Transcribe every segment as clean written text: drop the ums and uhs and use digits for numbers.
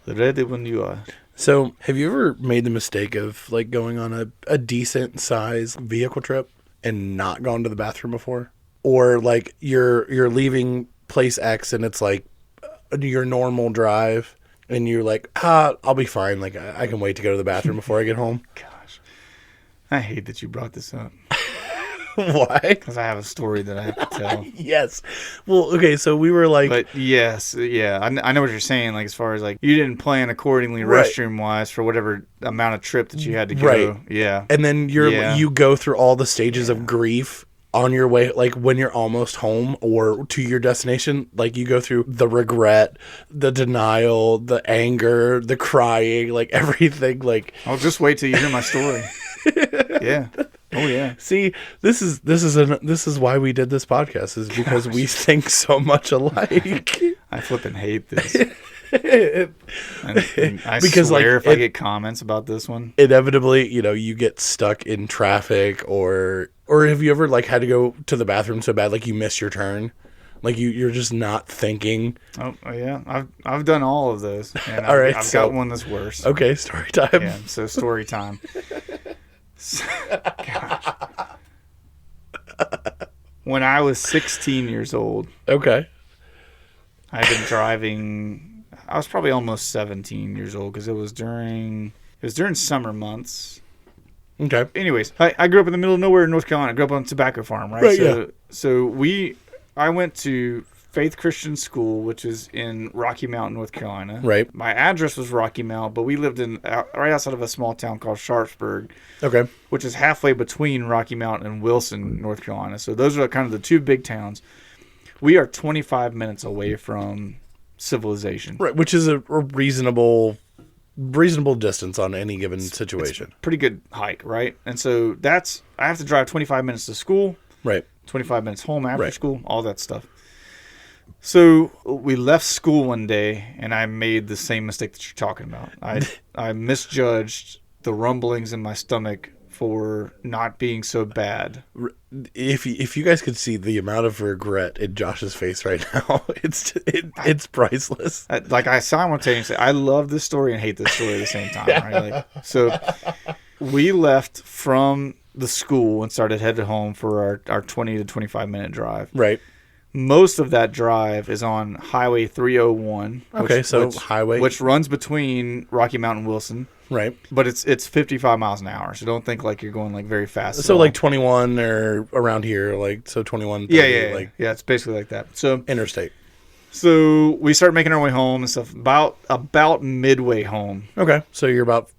Ready when you are. So, have you ever made the mistake of like going on a decent size vehicle trip and not gone to the bathroom before? Or like you're leaving place X and it's like your normal drive and you're like, I'll be fine. Like I can wait to go to the bathroom before I get home. Gosh. I hate that you brought this up. Why? Because I have a story that I have to tell. Yes. Well, okay, so we were like... But yes, yeah, I know what you're saying, like as far as like, you didn't plan accordingly Right. restroom-wise for whatever amount of trip that you had to go. Right. Yeah. And then you go through all the stages of grief on your way, like when you're almost home or to your destination. Like you go through the regret, the denial, the anger, the crying, like everything. Like I'll just wait till you hear my story. Yeah. Oh yeah. See, this is why we did this podcast, is because we think so much alike. I flipping hate this. And I Because, swear like, if I get comments about this one. Inevitably, you get stuck in traffic, or have you ever like had to go to the bathroom so bad like you miss your turn? Like you're just not thinking. Oh yeah, I've done all of those. And All right, I've got one that's worse. Okay, story time. Yeah, so story time. Gosh. When I was 16 years old, Okay. I've been driving. I was probably almost 17 years old because it was during summer months. Okay. Anyways, I grew up in the middle of nowhere in North Carolina. I grew up on a tobacco farm, right? Right, So, so I went to Faith Christian School, which is in Rocky Mount, North Carolina. Right. My address was Rocky Mount, but we lived right outside of a small town called Sharpsburg, Okay. which is halfway between Rocky Mount and Wilson, North Carolina. So those are kind of the two big towns. We are 25 minutes away from civilization. Right, which is a reasonable distance on any given situation. Pretty good hike, right? And so I have to drive 25 minutes to school, Right. 25 minutes home after Right. school, all that stuff. So we left school one day, and I made the same mistake that you're talking about. I misjudged the rumblings in my stomach for not being so bad. If you guys could see the amount of regret in Josh's face right now, it's priceless. I simultaneously, I love this story and hate this story at the same time. Right? So we left from the school and started headed home for our 20 to 25 minute drive. Right. Most of that drive is on Highway 301. Which runs between Rocky Mount and Wilson. Right. But it's 55 miles an hour, so don't think like you're going like very fast. So like 21 or around here, like so 21. 30, Yeah, it's basically like that. So interstate. So we start making our way home and stuff. About midway home. Okay, so you're about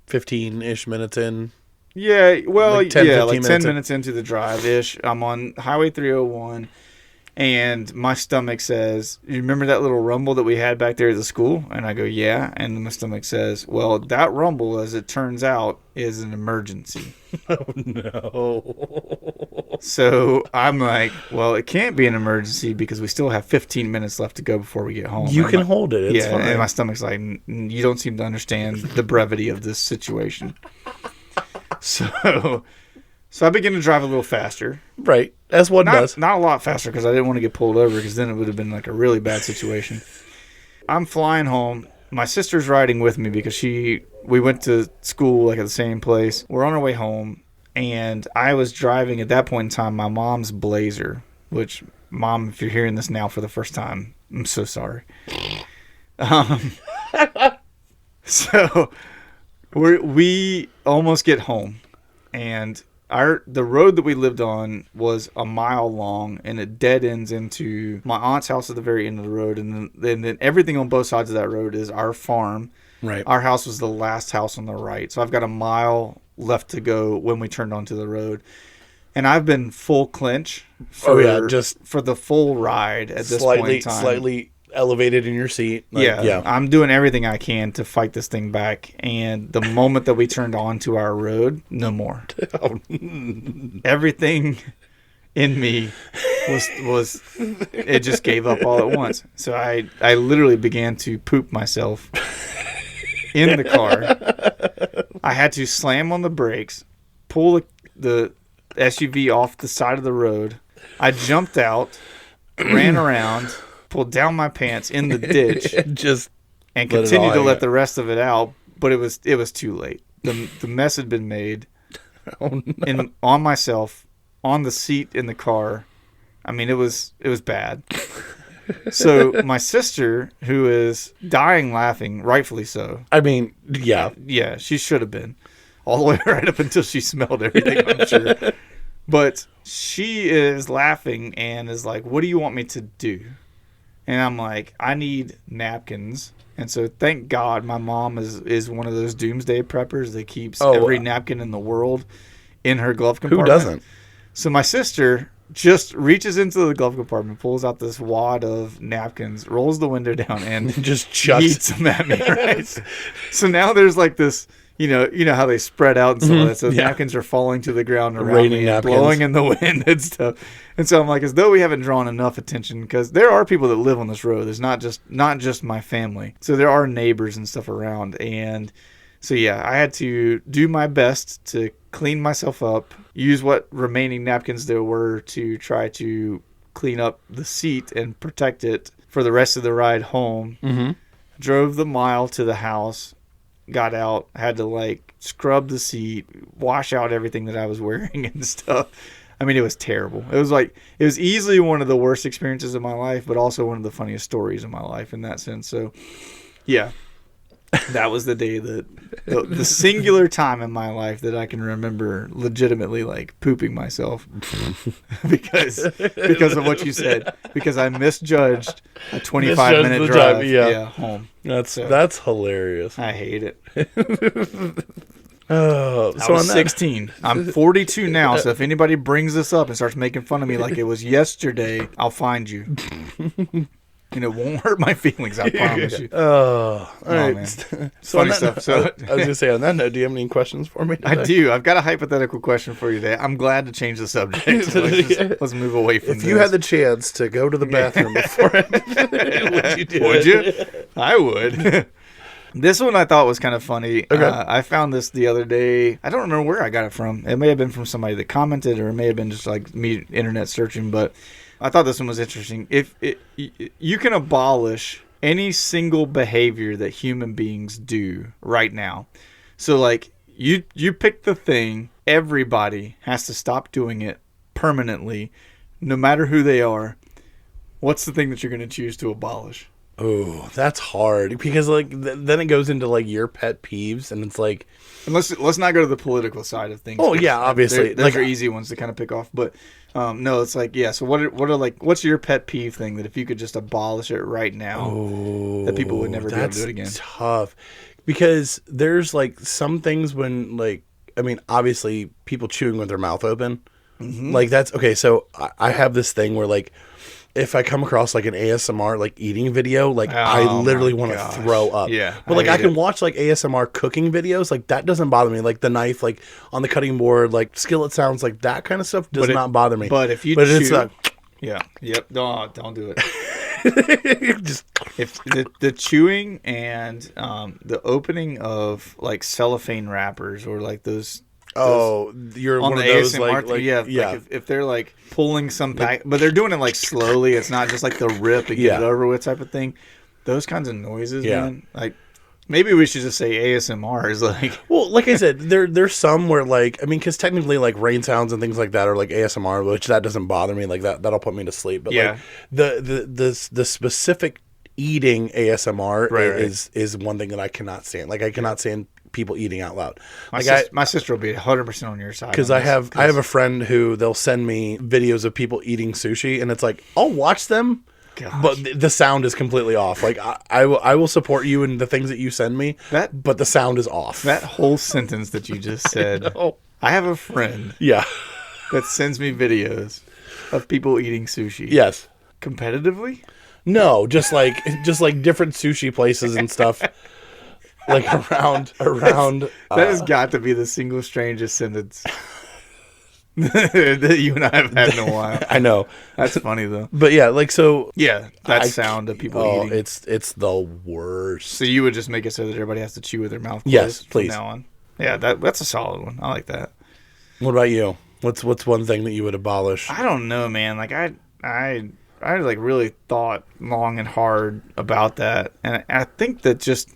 15-ish minutes in. Yeah, well, like 10, 15 like 10 minutes minutes into the drive-ish. I'm on Highway 301. And my stomach says, you remember that little rumble that we had back there at the school? And I go, yeah. And my stomach says, well, that rumble, as it turns out, is an emergency. Oh, no. So I'm like, well, it can't be an emergency because we still have 15 minutes left to go before we get home. You can hold it. It's fine. And my stomach's like, you don't seem to understand the brevity of this situation. So I begin to drive a little faster. Right. As one does. Not a lot faster because I didn't want to get pulled over because then it would have been like a really bad situation. I'm flying home. My sister's riding with me because we went to school like at the same place. We're on our way home, and I was driving at that point in time my mom's Blazer, which, Mom, if you're hearing this now for the first time, I'm so sorry. So we almost get home, and the road that we lived on was a mile long, and it dead ends into my aunt's house at the very end of the road, and then everything on both sides of that road is our farm. Right. Our house was the last house on the right, so I've got a mile left to go when we turned onto the road, and I've been full clinch for the full ride at this point in time. Slightly elevated in your seat. Yeah, I'm doing everything I can to fight this thing back. And the moment that we turned onto our road, no more. Everything in me was it just gave up all at once. So I literally began to poop myself in the car. I had to slam on the brakes, pull the SUV off the side of the road. I jumped out, ran around, pulled down my pants in the ditch. Just and Let it all continued to hang let out. the rest of it out, but it was too late. The mess had been made. Oh, no. On myself, on the seat in the car. I mean, it was bad. So my sister, who is dying laughing, rightfully so. I mean, yeah. Yeah, she should have been. All the way right up until she smelled everything, I'm sure. But she is laughing and is like, what do you want me to do? And I'm like, I need napkins. And so thank God my mom is one of those doomsday preppers that keeps every napkin in the world in her glove compartment. Who doesn't? So my sister just reaches into the glove compartment, pulls out this wad of napkins, rolls the window down, and Just chucks eats them at me. Right? So now there's like this, you know how they spread out and stuff like that. So napkins are falling to the ground around Raining me, and napkins. blowing in the wind and stuff. And so I'm like, as though we haven't drawn enough attention, because there are people that live on this road. There's not just my family. So there are neighbors and stuff around. And so yeah, I had to do my best to clean myself up, use what remaining napkins there were to try to clean up the seat and protect it for the rest of the ride home. Mm-hmm. Drove the mile to the house, got out, had to like scrub the seat, wash out everything that I was wearing and stuff. I mean, it was terrible. It was easily one of the worst experiences of my life, but also one of the funniest stories of my life in that sense. So yeah, that was the day that the singular time in my life that I can remember legitimately like pooping myself because of what you said, because I misjudged a 25-minute drive home. That's hilarious. I hate it. Oh, I was 16. I'm 42 now, so if anybody brings this up and starts making fun of me like it was yesterday, I'll find you. And it won't hurt my feelings, I promise you. Oh, all right. Man. So Funny stuff. So I was going to say, on that note, do you have any questions for me today? I do. I've got a hypothetical question for you today. I'm glad to change the subject. So let's move away from this. If you had the chance to go to the bathroom before would you do Would it? you? I would. This one I thought was kind of funny. Okay. I found this the other day. I don't remember where I got it from. It may have been from somebody that commented, or it may have been just like me internet searching, but I thought this one was interesting. You can abolish any single behavior that human beings do right now. So like you pick the thing, everybody has to stop doing it permanently, no matter who they are. What's the thing that you're going to choose to abolish? Oh, that's hard because like then it goes into like your pet peeves, and it's like, and let's not go to the political side of things. Oh yeah, obviously, those are easy ones to kind of pick off. But no, it's like So what are like what's your pet peeve thing that if you could just abolish it right now, that people would never be able to do it again? That's tough because there's like some things when like obviously people chewing with their mouth open, like that's okay. So I have this thing where like, if I come across like an ASMR like eating video, like I literally want to throw up. Yeah. But like I can watch like ASMR cooking videos, like that doesn't bother me. Like the knife like on the cutting board, like skillet sounds, like that kind of stuff does not bother me. But if you chew, it's yep, no, don't do it. just if the chewing and the opening of like cellophane wrappers or like those. You're on one the of those ASMR like yeah. Like if they're like pulling some pack, but they're doing it like slowly. It's not just like the rip and get it over with type of thing. Those kinds of noises, man. Like maybe we should just say ASMR is like. Well, like I said, there's some where like because technically like rain sounds and things like that are like ASMR, which that doesn't bother me. Like that'll put me to sleep. But like the specific eating ASMR is one thing that I cannot stand. Like I cannot stand people eating out loud. My sister will be 100% on your side. Because I have a friend who they'll send me videos of people eating sushi, and it's like I'll watch them, but the sound is completely off. Like I will support you in the things that you send me, but the sound is off. That whole sentence that you just said. I have a friend. Yeah. That sends me videos of people eating sushi. Yes. Competitively? No, just like different sushi places and stuff. Like around. That has got to be the single strangest sentence that you and I have had in a while. I know. That's funny though. But yeah, like so. Yeah, that sound of people eating. It's the worst. So you would just make it so that everybody has to chew with their mouth closed. Yes, please. From now on. Yeah, that's a solid one. I like that. What about you? What's one thing that you would abolish? I don't know, man. Like I like really thought long and hard about that, and I think that this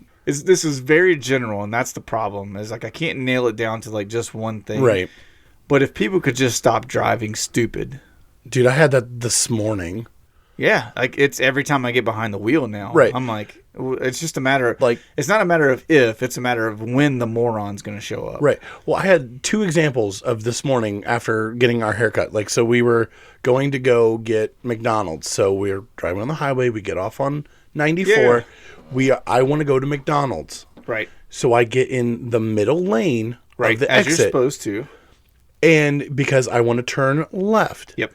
is very general, and that's the problem. Is like I can't nail it down to like just one thing. Right. But if people could just stop driving stupid. Dude, I had that this morning. Yeah, like it's every time I get behind the wheel now. Right. I'm like, it's just a matter of like, it's not a matter of if, it's a matter of when the moron's going to show up. Right. Well, I had 2 examples of this morning after getting our haircut. Like, so we were going to go get McDonald's. So we were driving on the highway. We get off on 94. Yeah. I want to go to McDonald's. Right. So I get in the middle lane of the as exit. You're supposed to. And because I want to turn left. Yep.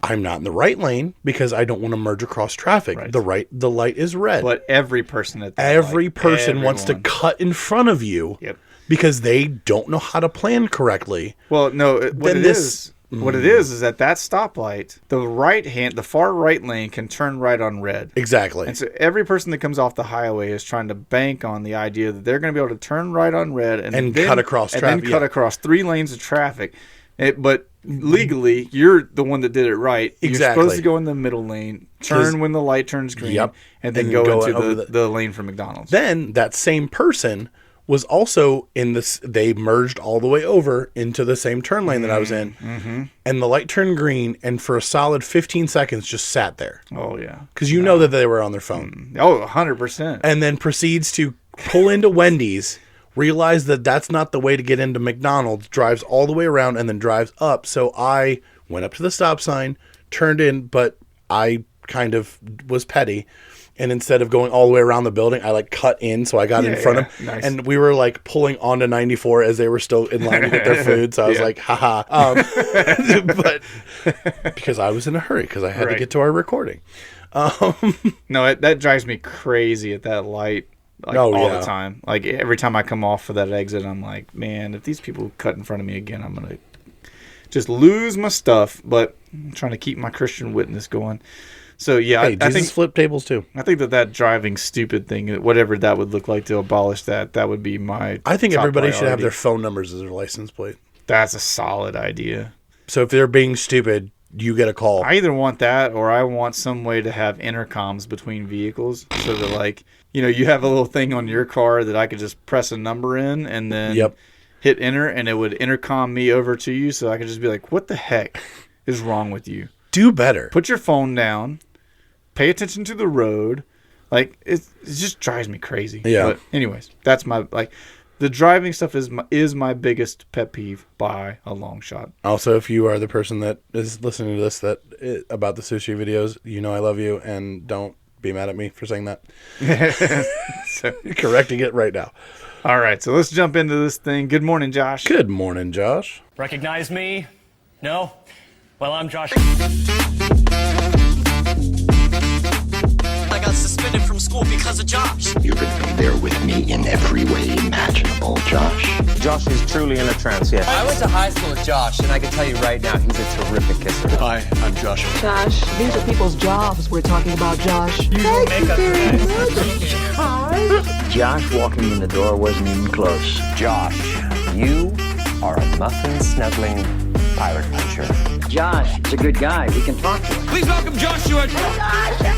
I'm not in the right lane because I don't want to merge across traffic. Right. The light is red. But every person at that every person wants to cut in front of you. Yep. Because they don't know how to plan correctly. Well, no, what it is at that stoplight, the far right lane can turn right on red. Exactly. And so every person that comes off the highway is trying to bank on the idea that they're going to be able to turn right on red and then cut across traffic. And then cut across 3 lanes of traffic. But legally, you're the one that did it right. Exactly. You're supposed to go in the middle lane, turn when the light turns green, and then go into the lane for McDonald's. Then that same person was also in this. They merged all the way over into the same turn lane that I was in, and the light turned green, and for a solid 15 seconds just sat there. Oh yeah, because know that they were on their phone. Oh, 100%. And then proceeds to pull into Wendy's. Realize that that's not the way to get into McDonald's, drives all the way around and then drives up. So I went up to the stop sign, turned in, but I kind of was petty. And instead of going all the way around the building, I like cut in. So I got in front of him. Nice. And we were like pulling onto 94 as they were still in line to get their food. So I was like, haha. But because I was in a hurry because I had to get to our recording. No, that drives me crazy at that light. All the time. Like every time I come off for that exit, I'm like, man, if these people cut in front of me again, I'm gonna just lose my stuff. But I'm trying to keep my Christian witness going. So yeah, hey, I think flip tables too. I think that driving stupid thing, whatever that would look like to abolish that would be my. I think everybody priority. should have their phone numbers as their license plate. That's a solid idea. So if they're being stupid, you get a call. I either want that or I want some way to have intercoms between vehicles so that like, you have a little thing on your car that I could just press a number in and then hit enter and it would intercom me over to you so I could just be like, what the heck is wrong with you? Do better. Put your phone down. Pay attention to the road. Like it just drives me crazy. Yeah. But anyways, that's my the driving stuff is my biggest pet peeve by a long shot. Also, if you are the person that is listening to this about the sushi videos, I love you and don't be mad at me for saying that. So, correcting it right now. All right, so let's jump into this thing. Good morning, Josh. Good morning, Josh. Recognize me? No? Well, I'm Josh. I got suspended from school because of Josh. You're going to be there with me in every way imaginable, Josh. Josh is truly in a trance, yes. I went to high school with Josh, and I can tell you right now, he's a terrific kisser. Hi, I'm Josh. Josh, these are people's jobs we're talking about, Josh. Josh walking in the door wasn't even close. Josh, you are a muffin-snuggling pirate puncher. Josh is a good guy. We can talk to him. Please welcome Joshua. Josh.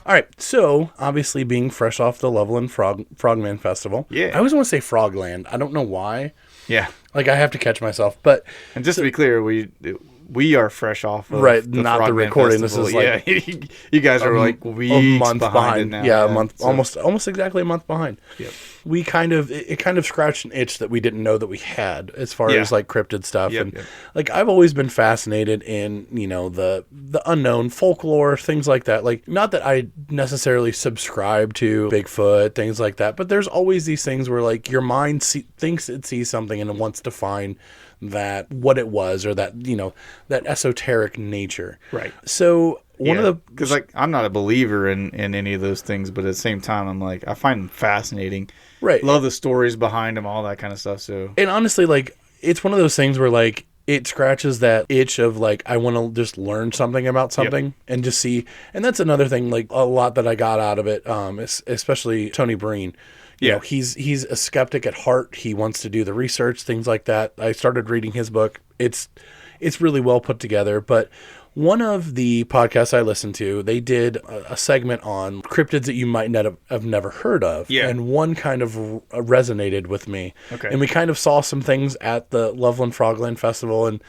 All right, so obviously being fresh off the Loveland Frogman Festival. Yeah. I always want to say Frogland. I don't know why. Yeah. Like I have to catch myself, but and just to be clear, we are fresh off of the not the recording. Festival. This is like you guys are like weeks a month behind now. Yeah, a month, almost exactly a month behind. Yep. We it kind of scratched an itch that we didn't know that we had as far as like cryptid stuff. Yep. Like I've always been fascinated in, the unknown, folklore, things like that. Like not that I necessarily subscribe to Bigfoot, things like that, but there's always these things where like your mind thinks it sees something and it wants to find that what it was or that, that esoteric nature. Right. So because like I'm not a believer in any of those things, but at the same time I'm like I find them fascinating. Right. Love the stories behind them, all that kind of stuff. So and honestly, like it's one of those things where like it scratches that itch of like I want to just learn something about something and just see. And that's another thing like a lot that I got out of it, especially Tony Breen. You know, he's a skeptic at heart. He wants to do the research, things like that. I started reading his book. It's really well put together. But one of the podcasts I listened to, they did a segment on cryptids that you might not have never heard of. Yeah. And one kind of resonated with me. Okay. And we kind of saw some things at the Loveland Frogland Festival. And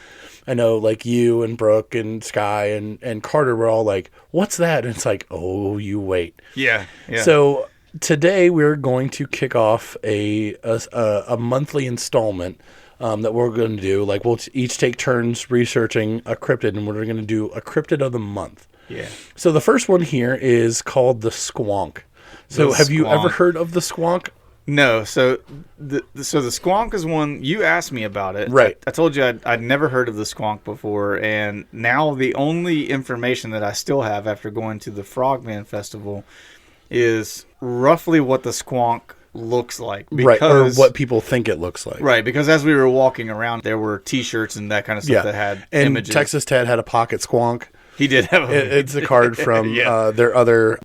I know like you and Brooke and Sky and Carter were all like, what's that? And it's like, oh, you wait. Yeah. So today we're going to kick off a monthly installment that we're going to do. Like we'll each take turns researching a cryptid, and we're going to do a cryptid of the month. Yeah. So the first one here is called the Squonk. So have you ever heard of the Squonk? No. So the Squonk is one you asked me about it. Right. I told you I'd never heard of the Squonk before, and now the only information that I still have after going to the Frogman Festival is roughly what the Squonk looks like. Right, or what people think it looks like. Right, because as we were walking around, there were T-shirts and that kind of stuff that had and images. Texas Ted had a pocket Squonk. He did have It's a card from their other...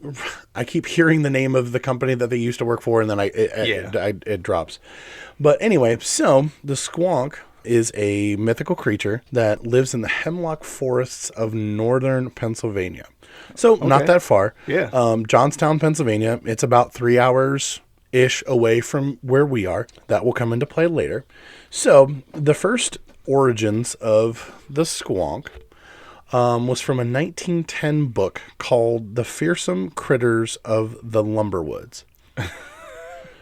I keep hearing the name of the company that they used to work for, and then it drops. But anyway, so the Squonk is a mythical creature that lives in the hemlock forests of northern Pennsylvania. So not that far. Yeah. Johnstown, Pennsylvania. It's about 3 hours-ish away from where we are. That will come into play later. So the first origins of the Squonk was from a 1910 book called The Fearsome Critters of the Lumberwoods.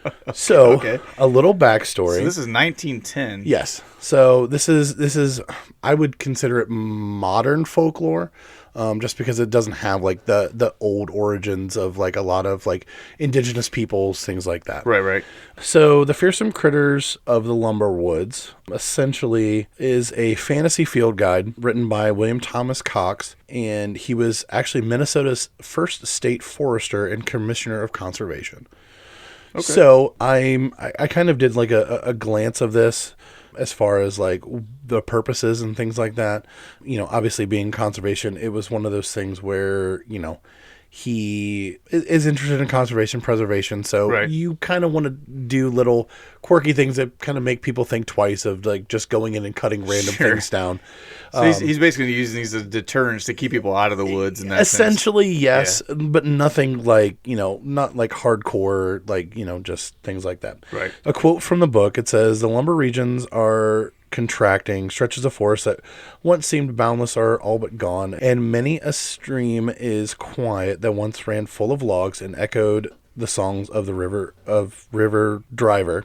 A little backstory. So this is 1910. Yes. So this is I would consider it modern folklore, just because it doesn't have like the old origins of like a lot of like indigenous peoples, things like that. Right. So the Fearsome Critters of the Lumberwoods essentially is a fantasy field guide written by William Thomas Cox, and he was actually Minnesota's first state forester and commissioner of conservation. Okay. So I kind of did like a glance of this as far as like the purposes and things like that. You know, obviously being conservation, it was one of those things where, you know, he is interested in conservation preservation. So you kind of want to do little quirky things that kind of make people think twice of like just going in and cutting random things down. So he's basically using these as deterrents to keep people out of the woods. In that essentially, sense. Yes, but nothing like, you know, not like hardcore, like, you know, just things like that. Right. A quote from the book, it says, "The lumber regions are contracting. Stretches of forest that once seemed boundless are all but gone, and many a stream is quiet that once ran full of logs and echoed the songs of the river driver."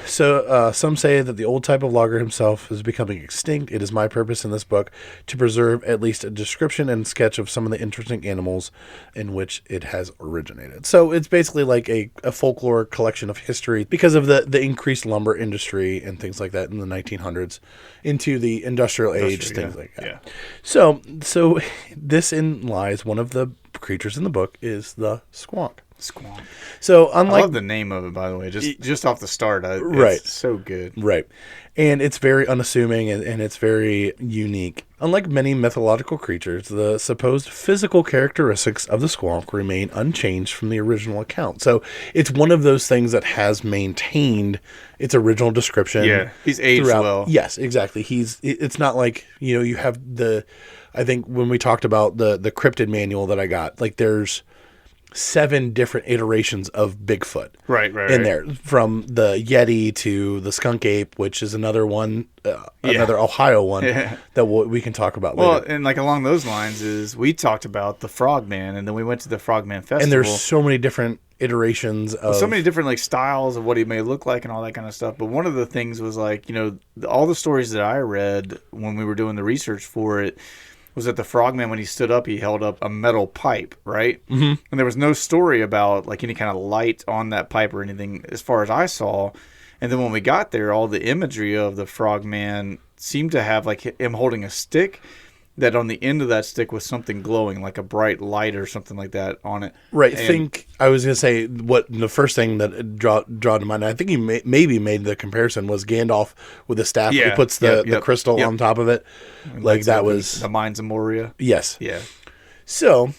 So some say that the old type of logger himself is becoming extinct. It is my purpose in this book to preserve at least a description and sketch of some of the interesting animals in which it has originated. So it's basically like a folklore collection of history because of the increased lumber industry and things like that in the 1900s into the industrial age, things like that. Yeah. So this in lies one of the creatures in the book is the Squonk. Squonk. So unlike, I love the name of it, by the way. Just off the start, it's so good. Right. And it's very unassuming and it's very unique. Unlike many mythological creatures, the supposed physical characteristics of the Squonk remain unchanged from the original account. So it's one of those things that has maintained its original description. Yeah, he's aged well. Yes, exactly. It's not like, you know, you have I think when we talked about the cryptid manual that I got, like there's 7 different iterations of Bigfoot in there, from the Yeti to the skunk ape, which is another one, another Ohio one that we can talk about later. Well, and like along those lines is we talked about the Frogman, and then we went to the Frogman Festival. And there's so many different iterations of... so many different like styles of what he may look like and all that kind of stuff. But one of the things was like, you know, all the stories that I read when we were doing the research for it was that the Frogman, when he stood up, he held up a metal pipe, right? Mm-hmm. And there was no story about like any kind of light on that pipe or anything as far as I saw. And then when we got there, all the imagery of the Frogman seemed to have like him holding a stick that on the end of that stick was something glowing, like a bright light or something like that on it. Right. I was going to say what the first thing that draw to mind, I think he maybe made the comparison, was Gandalf with the staff. Yeah, he puts the crystal on top of it. Like that was... The Mines of Moria. Yes. Yeah. So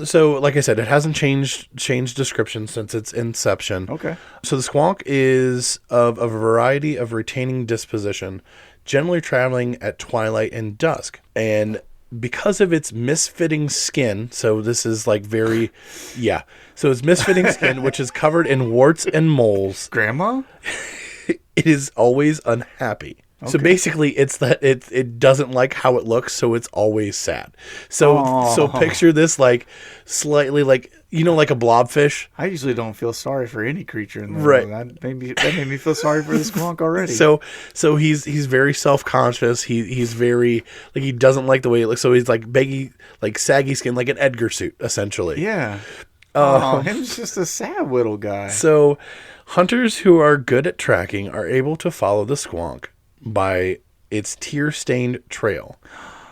So, like I said, it hasn't changed description since its inception. Okay. So the squonk is of a variety of retaining disposition, generally traveling at twilight and dusk. And because of its misfitting skin, so this is like very, yeah. So it's misfitting skin, which is covered in warts and moles. Grandma? It is always unhappy. Okay. So basically, it's that it doesn't like how it looks, so it's always sad. So picture this like slightly like, you know, like a blobfish. I usually don't feel sorry for any creature in the right. world. That made me feel sorry for the squonk already. So he's very self-conscious. He's very like, he doesn't like the way it looks. So he's like baggy, like saggy skin, like an Edgar suit, essentially. Yeah. He's just a sad little guy. So hunters who are good at tracking are able to follow the squonk by its tear-stained trail.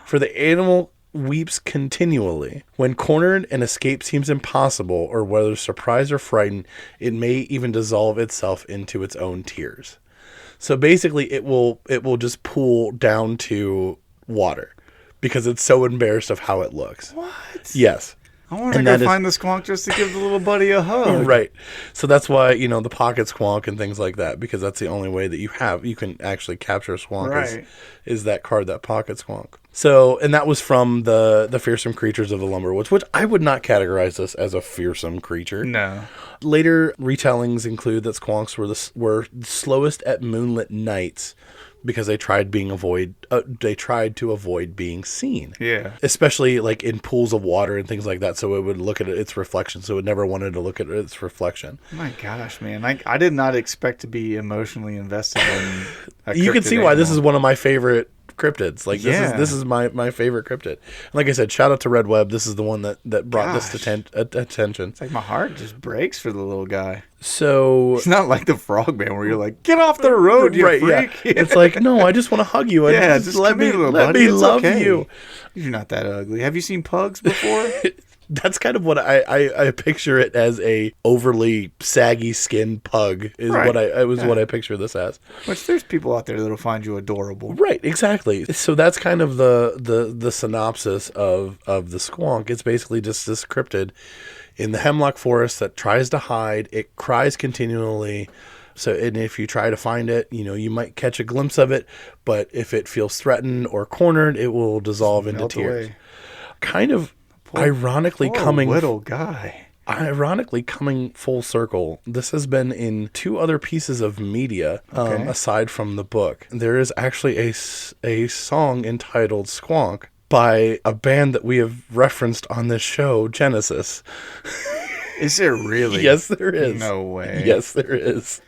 For the animal weeps continually. When cornered and escape seems impossible, or whether surprised or frightened, it may even dissolve itself into its own tears. So basically, it will just pool down to water because it's so embarrassed of how it looks. What? Yes. I want to go find the squonk just to give the little buddy a hug. Right. So that's why, you know, the pocket squonk and things like that, because that's the only way that you can actually capture a squonk right. is that card, that pocket squonk. So, and that was from the Fearsome Creatures of the Lumberwoods, which I would not categorize this as a fearsome creature. No. Later retellings include that squonks were slowest at moonlit nights, because they tried to avoid being seen. Yeah. Especially like in pools of water and things like that. So it would look at its reflection. So it never wanted to look at its reflection. My gosh, man. I did not expect to be emotionally invested in a You can see cryptid why animal. this is one of my favorite cryptids. Like this is my favorite cryptid. And like I said, shout out to Red Web. This is the one that brought this to attention. It's like my heart just breaks for the little guy. So it's not like the Frogman where you're like, get off the road, you freak. Yeah. It's like, no, I just want to hug you. Just let me love you. You're not that ugly. Have you seen pugs before? That's kind of what I picture it as, a overly saggy skinned pug is right. what I picture this as. Which there's people out there that'll find you adorable. Right, exactly. So that's kind of the synopsis of the squonk. It's basically just this cryptid in the hemlock forest that tries to hide. It cries continually. So, and if you try to find it, you know, you might catch a glimpse of it, but if it feels threatened or cornered, it will dissolve into tears. Away. Kind of ironically coming little guy. Ironically coming full circle, this has been in 2 other pieces of media aside from the book. There is actually a song entitled Squonk by a band that we have referenced on this show, Genesis. Is there really? Yes, there is. No way. Yes, there is.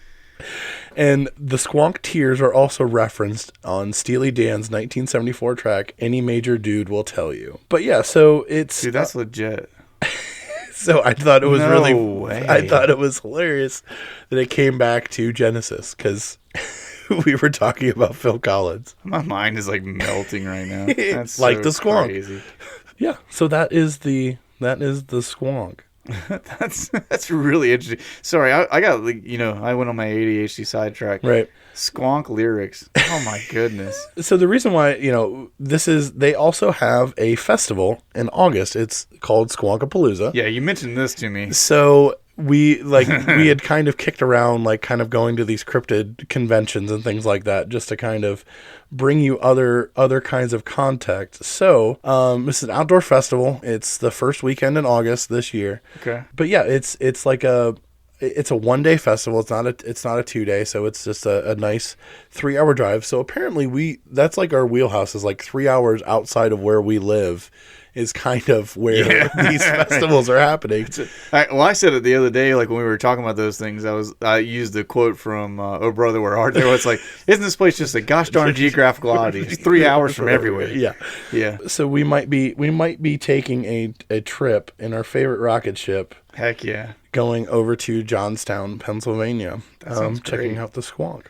And the Squonk tears are also referenced on Steely Dan's 1974 track, Any Major Dude Will Tell You. But yeah, so it's... Dude, that's legit. So I thought it was way. I thought it was hilarious that it came back to Genesis, because we were talking about Phil Collins. My mind is like melting right now. That's like so the Squonk. Crazy. Yeah, so that is the Squonk. That's really interesting. Sorry, I got, you know, I went on my ADHD sidetrack. Right. Squonk lyrics. Oh my goodness. So the reason why, you know, they also have a festival in August. It's called Squonkapalooza. Yeah, you mentioned this to me. So we had kind of kicked around, like, kind of going to these cryptid conventions and things like that, just to kind of bring you other kinds of context. So this is an outdoor festival. It's the first weekend in August this year. Okay. But yeah, it's a 1-day festival. It's not a 2-day. So it's just a nice 3-hour drive. So apparently that's like our wheelhouse, is like 3 hours outside of where we live is kind of where these festivals are happening. I said it the other day, like when we were talking about those things, I used the quote from Oh Brother, Where Art Thou? It's like, isn't this place just a gosh darn geographical oddity? It's 3 hours from everywhere. Yeah. So we might be taking a trip in our favorite rocket ship. Heck yeah. Going over to Johnstown, Pennsylvania. Checking great. out the Squonk.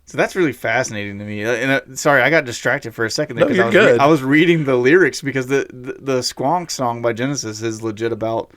So that's really fascinating to me. And sorry, I got distracted for a second there, because I was reading the lyrics, because the Squonk song by Genesis is legit about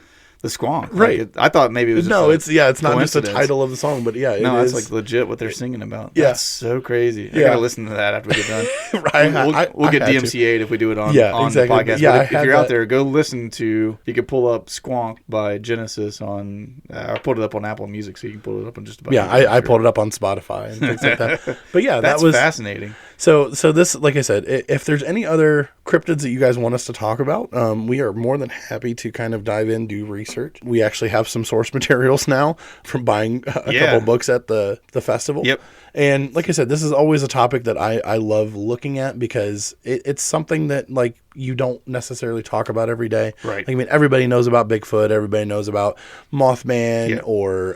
the Squonk. Right. Like, I thought maybe it was just No, a it's not just the coincidence. title of the song, but yeah, No, it it's is. like legit what they're singing about. Yeah. That's so crazy. I Yeah. gotta listen to that after we get done. Right, We'll I get had to. DMCA'd if we do it on, Yeah, on exactly. the podcast. Yeah, But I if had you're out that. there, go listen to. You can pull up Squonk by Genesis on. I pulled it up on Apple Music, so you can pull it up on just about. Yeah, I pulled it up on Spotify and things like that. But yeah, That's that was fascinating. So this, like I said, if there's any other cryptids that you guys want us to talk about, we are more than happy to kind of dive in, do research. We actually have some source materials now from buying a couple books at the festival. Yep. And like I said, this is always a topic that I love looking at because it's something that like you don't necessarily talk about every day. Right. Like, I mean, everybody knows about Bigfoot. Everybody knows about Mothman or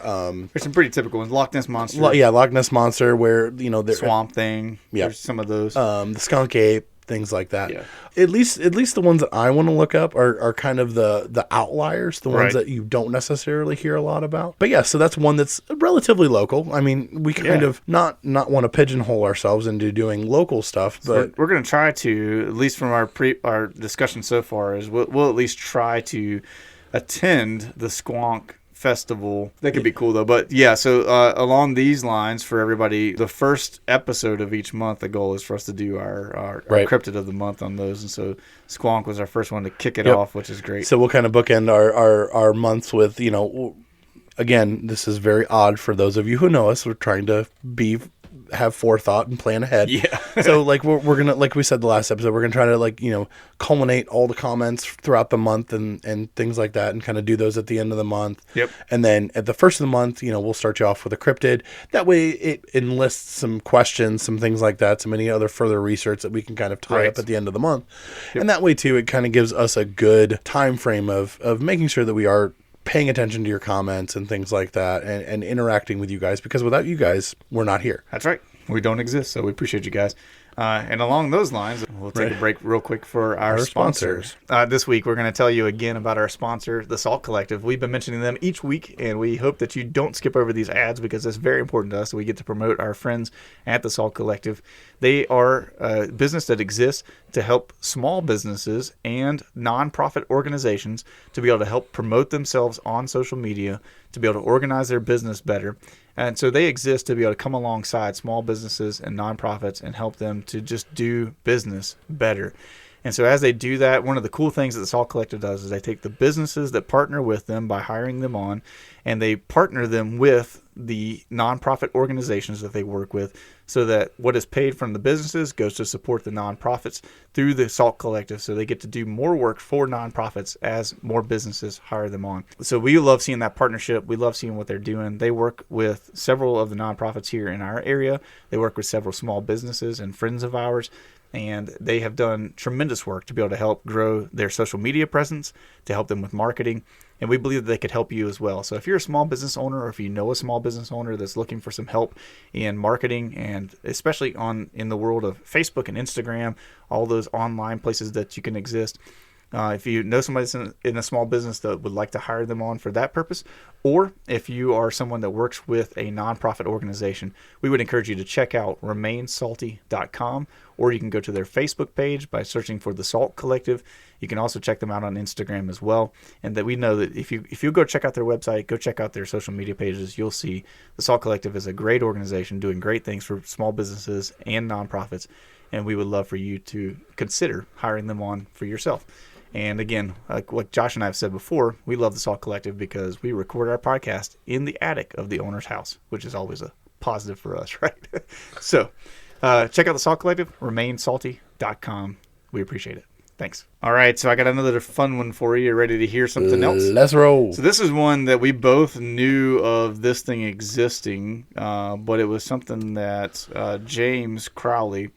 There's some pretty typical ones. Loch Ness Monster. Loch Ness Monster, where Swamp Thing. Yeah. There's some of those. the skunk ape, things like that. Yeah. At least the ones that I want to look up are kind of the outliers, the ones Right. that you don't necessarily hear a lot about. But yeah, so that's one that's relatively local. I mean, we kind of not want to pigeonhole ourselves into doing local stuff, but we're going to try to, at least from our discussion so far, is we'll at least try to attend the Squonk Festival. That could be cool though. But yeah, so along these lines, for everybody, the first episode of each month, the goal is for us to do our Right. cryptid of the month on those. And so Squonk was our first one to kick it Yep. off, which is great. so we'll kind of bookend our months with, again, this is very odd for those of you who know us. We're trying to have forethought and plan ahead. Yeah. So like we're gonna, like we said the last episode, we're gonna try to culminate all the comments throughout the month and things like that, and kind of do those at the end of the month. Yep. And then at the first of the month, we'll start you off with a cryptid. That way it enlists some questions, some things like that, some any other further research that we can kind of tie Right. up at the end of the month. And that way too, it kind of gives us a good time frame of making sure that we are paying attention to your comments and things like that, and interacting with you guys, because without you guys, we're not here. That's right. We don't exist, so we appreciate you guys. And along those lines, we'll take a break real quick for our sponsors. This week, we're going to tell you again about our sponsor, The Salt Collective. We've been mentioning them each week, and we hope that you don't skip over these ads because it's very important to us that we get to promote our friends at The Salt Collective. They are a business that exists to help small businesses and nonprofit organizations to be able to help promote themselves on social media, to be able to organize their business better. And so they exist to be able to come alongside small businesses and nonprofits and help them to just do business better. And so as they do that, one of the cool things that the Salt Collective does is they take the businesses that partner with them by hiring them on, and they partner them with the nonprofit organizations that they work with, so that what is paid from the businesses goes to support the nonprofits through the Salt Collective, so they get to do more work for nonprofits as more businesses hire them on. So we love seeing that partnership. We love seeing what they're doing. They work with several of the nonprofits here in our area. They work with several small businesses and friends of ours, and they have done tremendous work to be able to help grow their social media presence, to help them with marketing. And we believe that they could help you as well. So if you're a small business owner, or if you know a small business owner that's looking for some help in marketing, and especially in the world of Facebook and Instagram, all those online places that you can exist, if you know somebody that's in a small business that would like to hire them on for that purpose, or if you are someone that works with a nonprofit organization, we would encourage you to check out RemainSalty.com, or you can go to their Facebook page by searching for The Salt Collective. You can also check them out on Instagram as well. And that we know that if you go check out their website, go check out their social media pages, you'll see The Salt Collective is a great organization doing great things for small businesses and nonprofits. And we would love for you to consider hiring them on for yourself. And again, like what Josh and I have said before, we love the Salt Collective because we record our podcast in the attic of the owner's house, which is always a positive for us, right? So check out the Salt Collective, RemainSalty.com. We appreciate it. Thanks. All right, so I got another fun one for you. Ready to hear something else? Let's roll. So this is one that we both knew of this thing existing, but it was something that James Crowley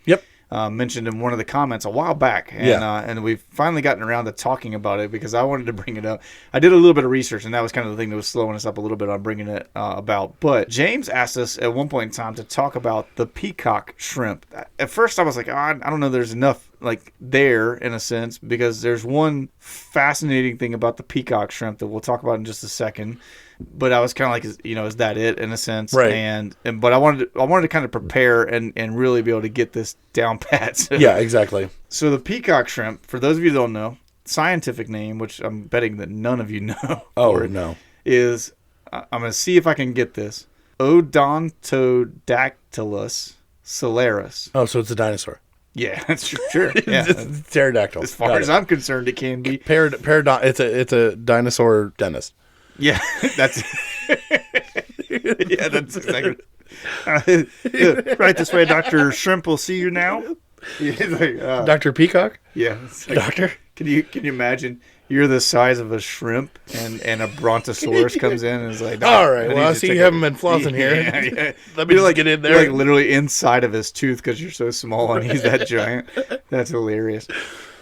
mentioned in one of the comments a while back, and we've finally gotten around to talking about it because I wanted to bring it up. I did a little bit of research, and that was kind of the thing that was slowing us up a little bit on bringing it about. But James asked us at one point in time to talk about the peacock shrimp. At first, I was like, I don't know, there's enough there in a sense, because there's one fascinating thing about the peacock shrimp that we'll talk about in just a second. But I was kind of like, is that it in a sense? Right. But I wanted to kind of prepare and really be able to get this down pat. Yeah, exactly. So the peacock shrimp, for those of you who don't know, scientific name, which I'm betting that none of you know. Oh, for it, no. is I'm going to see if I can get this. Odontodactylus celeris. Oh, so it's a dinosaur. Yeah, that's sure. Yeah, It's pterodactyl. as far Got as it. I'm concerned, it can be. It's a dinosaur dentist. Yeah, that's yeah, that's exactly. Right this way, Dr. Shrimp will see you now. Yeah, like, Dr. Peacock? yeah, it's like, Doctor? Can you imagine? You're the size of a shrimp, and a brontosaurus comes in and is like, All right, need well, I to see take you a- haven't been flossing here. Yeah, yeah. Let me You're just get in there. You're like literally inside of his tooth because you're so small and he's that giant. That's hilarious.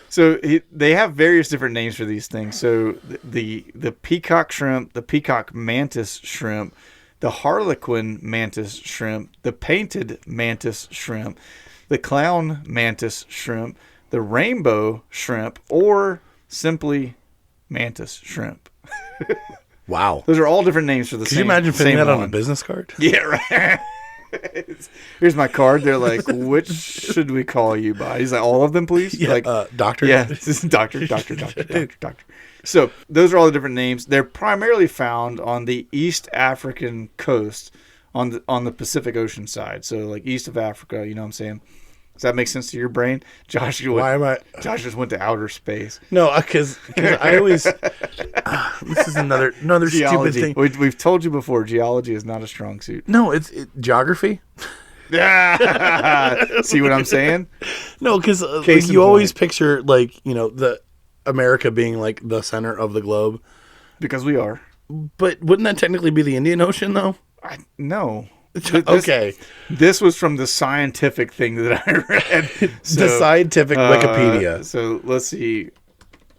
So they have various different names for these things. So the peacock shrimp, the peacock mantis shrimp, the harlequin mantis shrimp, the painted mantis shrimp, the clown mantis shrimp, the rainbow shrimp, or simply mantis shrimp. Wow. Those are all different names for the Could same. you imagine fitting same that on a one. business card? Yeah, right. Here's my card. They're like, which should we call you by? He's like, all of them, please. Yeah, Like, doctor? yeah, this is doctor. So those are all the different names. They're primarily found on the East African coast, on the Pacific Ocean side. So like east of Africa. You know what I'm saying? Does that make sense to your brain, Josh? Why am I? Josh just went to outer space. No, because I always. This is another stupid Geology. thing. We've told you before. Geology is not a strong suit. No, it's geography. See what I'm saying? No, because Case in you always point. picture the America being like the center of the globe. Because we are. But wouldn't that technically be the Indian Ocean, though? No. Okay. This was from the scientific thing that I read. So, The scientific Wikipedia. So let's see.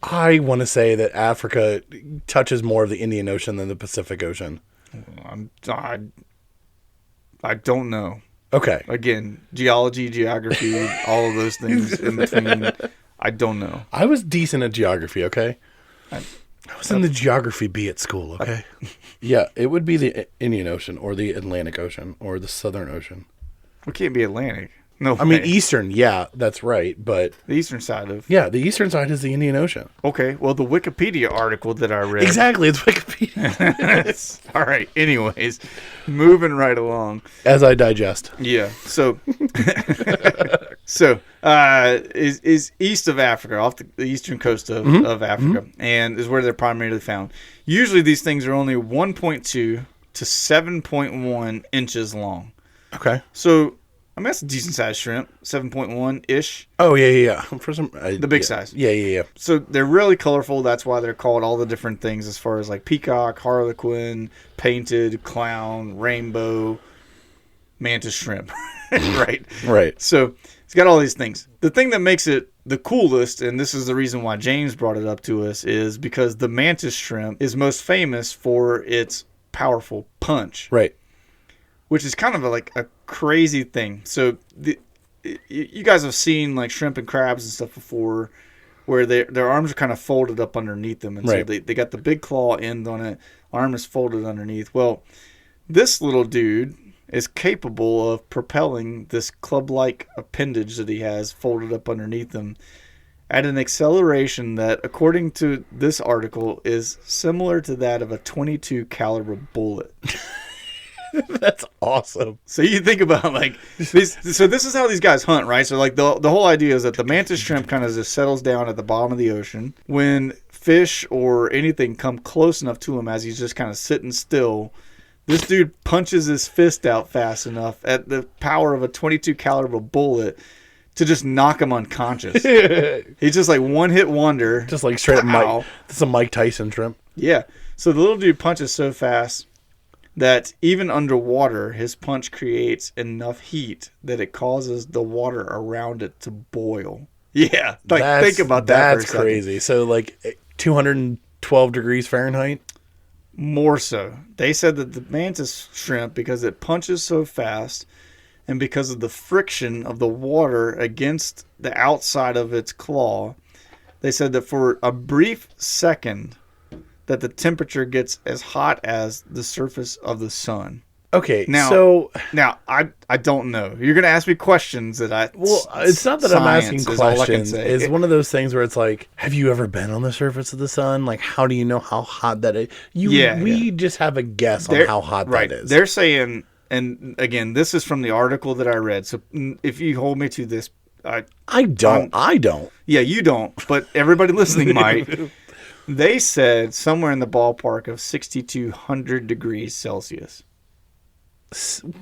I want to say that Africa touches more of the Indian Ocean than the Pacific Ocean. I don't know. Okay. Again, geology, geography, all of those things in between. I don't know. I was decent at geography, okay? I was in the geography bee at school, okay? Yeah, it would be the Indian Ocean or the Atlantic Ocean or the Southern Ocean. We can't be Atlantic. No, I mean, way. Eastern, yeah, that's right. But the eastern side of. yeah, the eastern side is the Indian Ocean. Okay, well, the Wikipedia article that I read. Exactly, it's Wikipedia. All right. Anyways, moving right along. As I digest. Yeah. So, is east of Africa, off the eastern coast of Africa, and is where they're primarily found. Usually, these things are only 1.2 to 7.1 inches long. Okay. So, I mean, that's a decent sized shrimp, 7.1 ish. Oh, yeah. For some, The big size. Yeah. So they're really colorful. That's why they're called all the different things as far as like peacock, harlequin, painted, clown, rainbow, mantis shrimp. Right. Right. So it's got all these things. The thing that makes it the coolest, and this is the reason why James brought it up to us, is because the mantis shrimp is most famous for its powerful punch. Right. Which is kind of like a crazy thing. So you guys have seen like shrimp and crabs and stuff before, where their arms are kind of folded up underneath them, and right. so they got the big claw end on it. Arm is folded underneath. Well, this little dude is capable of propelling this club-like appendage that he has folded up underneath him at an acceleration that, according to this article, is similar to that of a .22 caliber bullet. That's awesome. So you think about like these. So this is how these guys hunt, right? So like the whole idea is that the mantis shrimp kind of just settles down at the bottom of the ocean. When fish or anything come close enough to him, as he's just kind of sitting still, this dude punches his fist out fast enough at the power of a .22 caliber bullet to just knock him unconscious. He's just like one hit wonder. Just like straight up Pow. Mike. That's a Mike Tyson shrimp. Yeah. So the little dude punches so fast that even underwater, his punch creates enough heat that it causes the water around it to boil. Yeah, like think about that. That's crazy. So like 212 degrees Fahrenheit. More so, they said that the mantis shrimp, because it punches so fast, and because of the friction of the water against the outside of its claw, they said that for a brief second, that the temperature gets as hot as the surface of the sun. Okay, Now, so I don't know. You're gonna ask me questions that it's not that I'm asking science is all I can questions. say. It's one of those things where it's like, have you ever been on the surface of the sun? Like, how do you know how hot that is? We just have a guess on how hot that is. They're saying, and again, this is from the article that I read. So if you hold me to this, I don't. Yeah, you don't, but everybody listening might. They said somewhere in the ballpark of 6,200 degrees Celsius.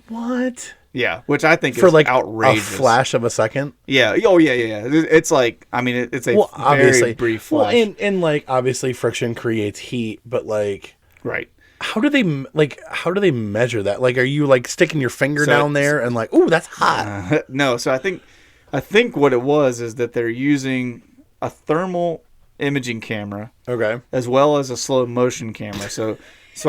What? Yeah, which I think For is like outrageous. a flash of a second? Yeah. Oh, yeah. It's like, I mean, it's a very brief flash. Well, and like obviously friction creates heat, but like, right. How do they measure that? Like, are you like sticking your finger down there and like, ooh, that's hot? No. So I think what it was is that they're using a thermal imaging camera, okay, as well as a slow motion camera. So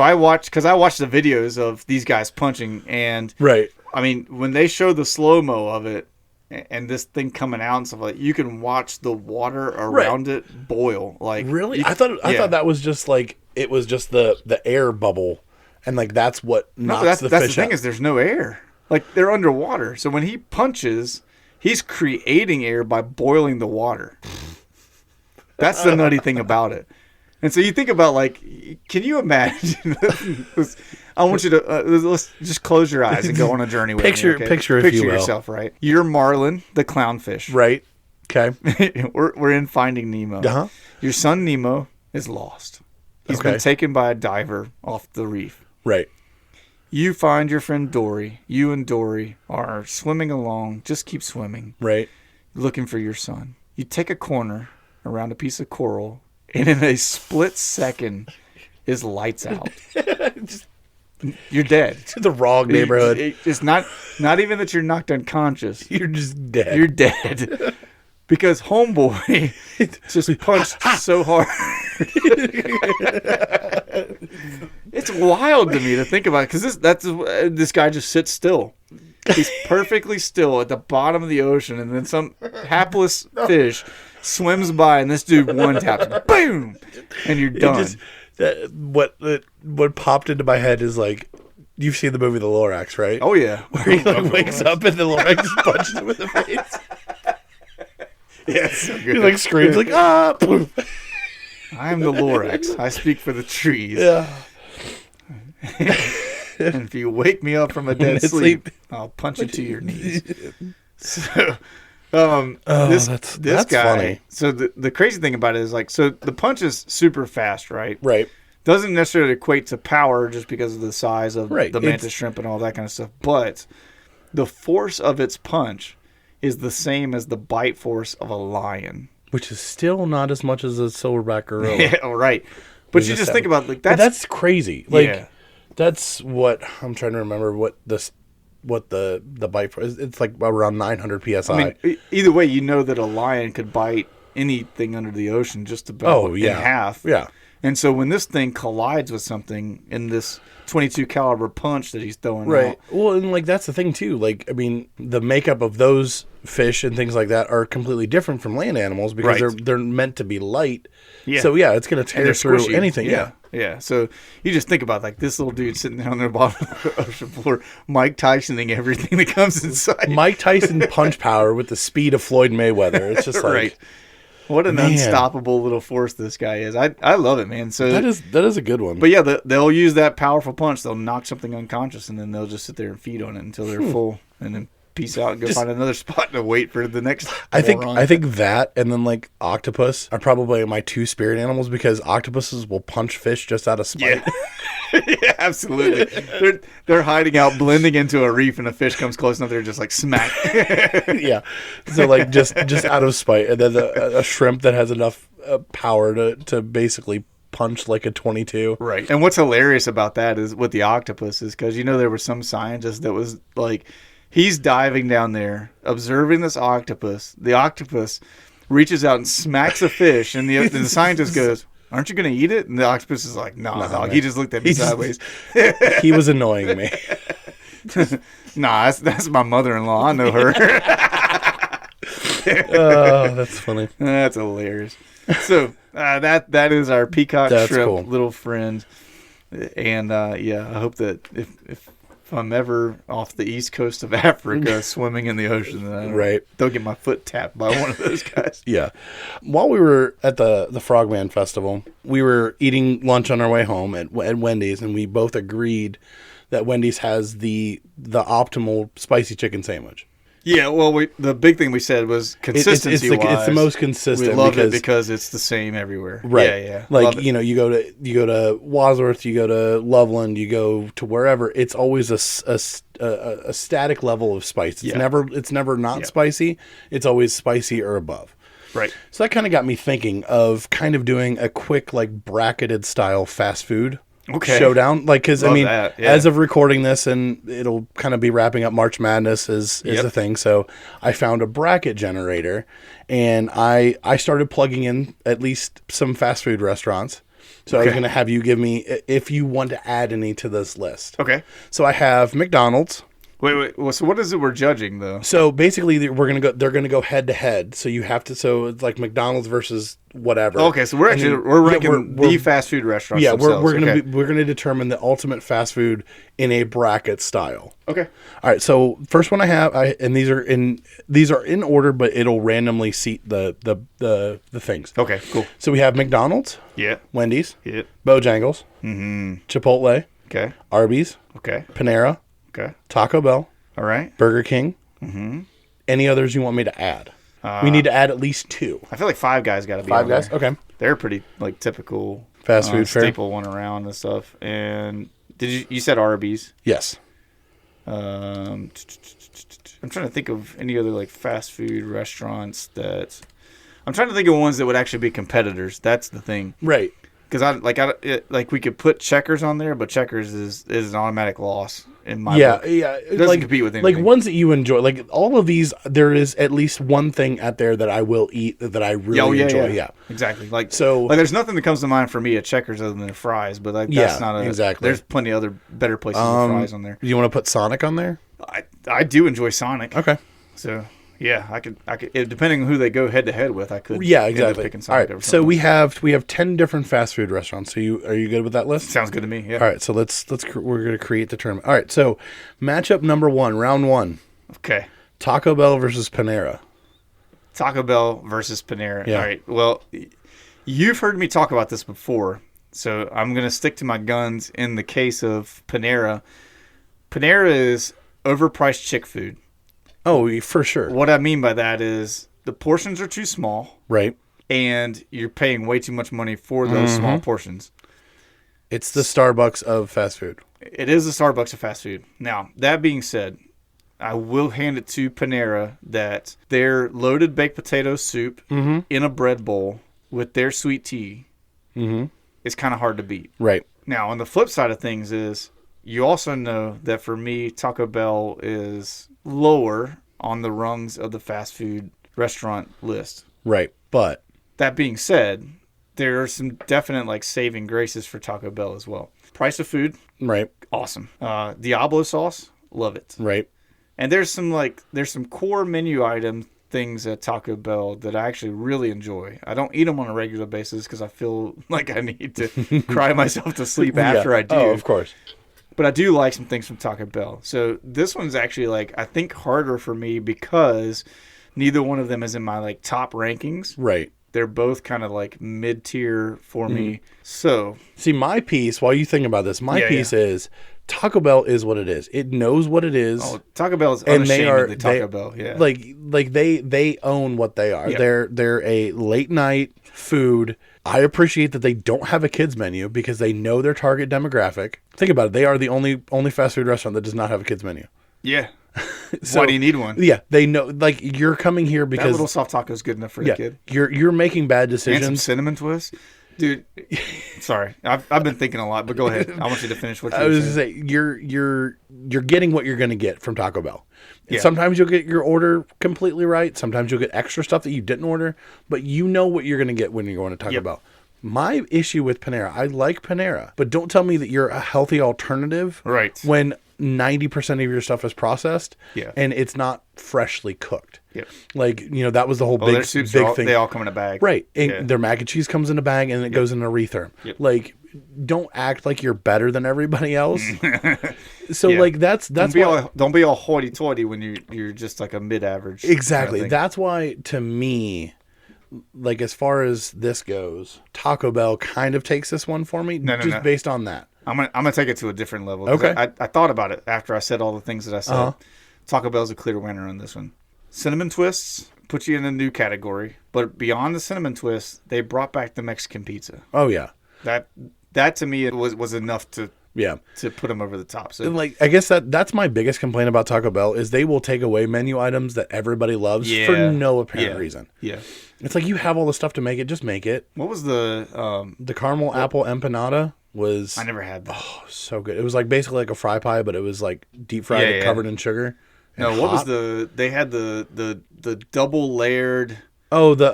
I watched the videos of these guys punching, and right. I mean, when they show the slow mo of it and this thing coming out and stuff like, you can watch the water around it boil. Like, really, I thought that was just like it was just the air bubble, and like that's what knocks the fish out. That's the thing is there's no air. Like, they're underwater, so when he punches, he's creating air by boiling the water. That's the nutty thing about it. And so you think about, like, can you imagine? I want you to let's just close your eyes and go on a journey with me. Okay? Picture, if you will. Yourself, right? You're Marlin, the clownfish. Right. Okay. we're in Finding Nemo. Uh-huh. Your son Nemo is lost. He's been taken by a diver off the reef. Right. You find your friend Dory. You and Dory are swimming along. Just keep swimming. Right. Looking for your son. You take a corner around a piece of coral, and in a split second, his lights out. You're dead. The wrong neighborhood. It's not even that you're knocked unconscious. You're just dead. You're dead. Because homeboy just punched so hard. It's wild to me to think about it, because this guy just sits still. He's perfectly still at the bottom of the ocean, and then some hapless fish swims by, and this dude one taps, boom, and you're done. What popped into my head is like, you've seen the movie The Lorax, right? Oh yeah, where he like wakes up and the Lorax just punches him in the face. Yeah, it's so good. He like screams like, ah! Poof. I am the Lorax. I speak for the trees. Yeah. And if you wake me up from a dead sleep, I'll punch you to your knees. So, this that's guy. funny. So the crazy thing about it is, like, so the punch is super fast, right? Right. Doesn't necessarily equate to power just because of the size of the mantis shrimp and all that kind of stuff. But the force of its punch is the same as the bite force of a lion. Which is still not as much as a silverback gorilla. Yeah, right. But you just think about, like, that's crazy. Like, yeah. That's what I'm trying to remember. What the bite for? It's like around 900 psi. I mean, either way, you know that a lion could bite anything under the ocean just about in half. Yeah. And so when this thing collides with something in this 22 caliber punch that he's throwing right. out. Well, and like that's the thing too. Like, I mean, the makeup of those fish and things like that are completely different from land animals because they're meant to be light. Yeah. So yeah, it's going to tear through anything. Yeah. Yeah. So you just think about, like, this little dude sitting there on the bottom of the ocean floor, Mike Tysoning everything that comes inside. Mike Tyson punch power with the speed of Floyd Mayweather. It's just like, right. What an unstoppable little force this guy is. I love it, man. So that is a good one. But yeah, they'll use that powerful punch. They'll knock something unconscious, and then they'll just sit there and feed on it until they're full, and then peace out and go find another spot to wait for the next. I think that, and then like octopus are probably my two spirit animals, because octopuses will punch fish just out of spite. Yeah. Yeah, absolutely. They're hiding out, blending into a reef, and a fish comes close enough, they're just like smack. Yeah. So like just out of spite, and then a shrimp that has enough power to basically punch like a 22. Right. And what's hilarious about that is with the octopus is because, there was some scientist that was like, he's diving down there, observing this octopus. The octopus reaches out and smacks a fish, and the scientist goes, "Aren't you going to eat it?" And the octopus is like, "No, dog." Man. He just looked at me sideways. He was annoying me. Nah, that's my mother-in-law. I know her. Oh, that's funny. That's hilarious. So that is our peacock shrimp little friend, and I hope that if if I'm ever off the east coast of Africa swimming in the ocean, then don't get my foot tapped by one of those guys. Yeah. While we were at the Frogman Festival, we were eating lunch on our way home at Wendy's, and we both agreed that Wendy's has the optimal spicy chicken sandwich. Yeah, well, the big thing we said was consistency. It's the most consistent. We love it because it's the same everywhere. Right. Yeah. Like, you know, you go to Wadsworth, you go to Loveland, you go to wherever. It's always a static level of spice. It's never not spicy. It's always spicy or above. Right. So that kind of got me thinking of kind of doing a quick, like, bracketed style fast food. Showdown, like, because I mean, as of recording this, and it'll kind of be wrapping up March Madness is a thing. So I found a bracket generator, and I started plugging in at least some fast food restaurants. So I was going to have you give me if you want to add any to this list. Okay. So I have McDonald's. Wait. Well, so what is it we're judging though? So basically, they're gonna go head to head. So you have to. So it's like McDonald's versus whatever. Okay, so we're ranking the fast food restaurants. Yeah, we're gonna determine the ultimate fast food in a bracket style. Okay. All right. So first one I have, and these are in order, but it'll randomly seat the things. Okay. Cool. So we have McDonald's. Yeah. Wendy's. Yeah. Bojangles. Mm-hmm. Chipotle. Okay. Arby's. Okay. Panera. Okay. Taco Bell. All right. Burger King. Mm-hmm. Any others you want me to add? We need to add at least 2. I feel like Five Guys got to be Five on Guys. there. Okay. They're pretty like typical fast food staple one around and stuff. And you said Arby's? Yes. I'm trying to think of any other like fast food restaurants that. I'm trying to think of ones that would actually be competitors. That's the thing. Right. Because we could put Checkers on there, but Checkers is an automatic loss in my book. Yeah. It doesn't compete with anything. Like ones that you enjoy. Like all of these, there is at least one thing out there that I will eat that I really enjoy. Yeah. Exactly. Like so. Like there's nothing that comes to mind for me at Checkers other than fries, but like that's not exactly. There's plenty of other better places with fries on there. You want to put Sonic on there? I do enjoy Sonic. Okay. So. Yeah, I could. Depending on who they go head to head with, I could. Yeah, exactly. Picking all right. So we have 10 different fast food restaurants. So are you good with that list? Sounds good to me. Yeah. All right. So we're going to create the tournament. All right. So matchup number 1, round 1. Okay. Taco Bell versus Panera. Taco Bell versus Panera. Yeah. All right. Well, you've heard me talk about this before, so I'm going to stick to my guns in the case of Panera. Panera is overpriced chick food. Oh, for sure. What I mean by that is the portions are too small. Right. And you're paying way too much money for those small portions. It's the Starbucks of fast food. It is the Starbucks of fast food. Now, that being said, I will hand it to Panera that their loaded baked potato soup in a bread bowl with their sweet tea is kind of hard to beat. Right. Now, on the flip side of things is you also know that for me, Taco Bell is lower on the rungs of the fast food restaurant list. Right. But that being said, there are some definite like saving graces for Taco Bell as well. Price of food, right? Awesome. Diablo sauce, love it. Right. And there's some core menu item things at Taco Bell that I actually really enjoy. I don't eat them on a regular basis because I feel like I need to cry myself to sleep after I do. Oh, of course. But I do like some things from Taco Bell. So this one's actually like I think harder for me because neither one of them is in my like top rankings. Right. They're both kind of like mid-tier for me. So see, my piece, while you think about this, piece is Taco Bell is what it is. It knows what it is. Oh, Taco Bell is unashamedly Taco Bell. Yeah. Like they own what they are. Yeah. They're a late night food. I appreciate that they don't have a kids menu because they know their target demographic. Think about it. They are the only fast food restaurant that does not have a kids menu. Yeah. So, why do you need one? Yeah, they know. Like you're coming here because that little soft taco is good enough for a kid. You're making bad decisions. And some cinnamon twist, dude. Sorry, I've been thinking a lot, but go ahead. I want you to finish what you were saying. You're getting what you're going to get from Taco Bell. And Yeah. Sometimes you'll get your order completely right. Sometimes you'll get extra stuff that you didn't order, but you know what you're going to get when you're going to Taco Bell. My issue with Panera, I like Panera, but don't tell me that you're a healthy alternative. Right. When 90% of your stuff is processed. Yeah. And it's not freshly cooked. Yep. Like, that was the whole their soups big thing. They all come in a bag. Right. And their mac and cheese comes in a bag and it goes in a retherm. Yep. Like, don't act like you're better than everybody else. So Yeah. like that's don't be all hoity-toity when you're just like a mid-average. exactly. kind of thing. That's why to me, like as far as this goes, Taco Bell kind of takes this one for me, No. based on that. I'm gonna take it to a different level. 'Cause Okay. I thought about it after I said all the things that I said. Uh-huh. Taco Bell's a clear winner on this one. Cinnamon twists put you in a new category, but beyond the cinnamon twist, they brought back the Mexican pizza. Oh yeah, That to me it was enough to yeah. put them over the top. So And like I guess that's my biggest complaint about Taco Bell is they will take away menu items that everybody loves for no apparent reason. Yeah. It's like you have all the stuff to make it, just make it. What was the Caramel apple empanada was I never had that. so good. It was like basically like a fry pie, but it was like deep fried and Yeah. covered in sugar. No, and what was hot. they had the double layered Oh, the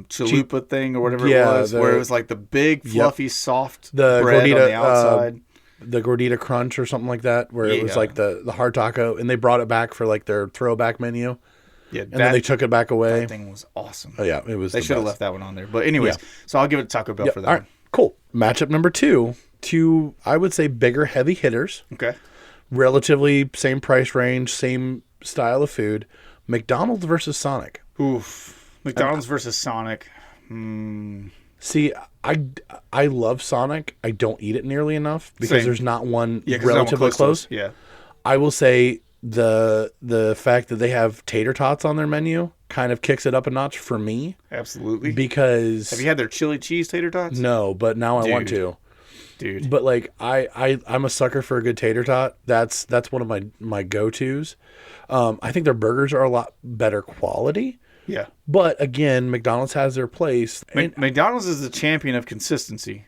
chalupa thing or whatever yeah, it was, where it was like the big fluffy soft the bread gordita on the outside. the gordita crunch or something like that, where it was Yeah. like the hard taco, and they brought it back for like their throwback menu, Yeah, and then they took it back away. that thing was awesome. Oh yeah, it was. They the should have best. left that one on there. But anyways, Yeah. so I'll give it to Taco Bell Yeah, for that all right, one. cool. Matchup number two, I would say bigger, heavy hitters, Okay. relatively same price range, same style of food. McDonald's versus Sonic. Oof. McDonald's versus Sonic. See, I love Sonic. I don't eat it nearly enough because Same. there's not one 'cause that one relatively to close. us. Yeah. I will say the fact that they have tater tots on their menu kind of kicks it up a notch for me Absolutely. because Have you had their chili cheese tater tots? no, but now I want to. Dude. But like I'm a sucker for a good tater tot. That's one of my go-tos. I think their burgers are a lot better quality. Yeah. But again, McDonald's has their place. And- McDonald's is the champion of consistency.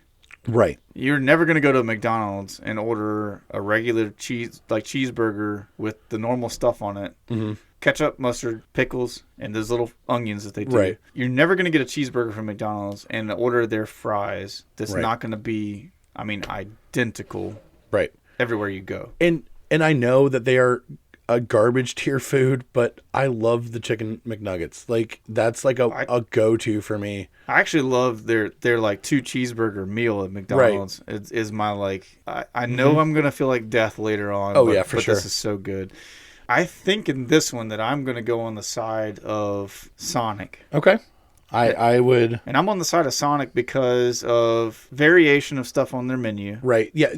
right. You're never going to go to McDonald's and order a regular cheeseburger with the normal stuff on it. Mm-hmm. Ketchup, mustard, pickles, and those little onions that they do. Right. You're never going to get a cheeseburger from McDonald's and order their fries that's Right. not going to be, identical Right. everywhere you go. And I know that they are a garbage tier food, but I love the chicken McNuggets. Like that's like a go-to for me. I actually love their like 2 cheeseburger meal at McDonald's. It is my like I know I'm gonna feel like death later on. Oh, but, yeah, for but sure. This is so good. I think in this one that I'm gonna go on the side of Sonic. Okay. I would. And I'm on the side of Sonic because of variation of stuff on their menu. Right. Yeah.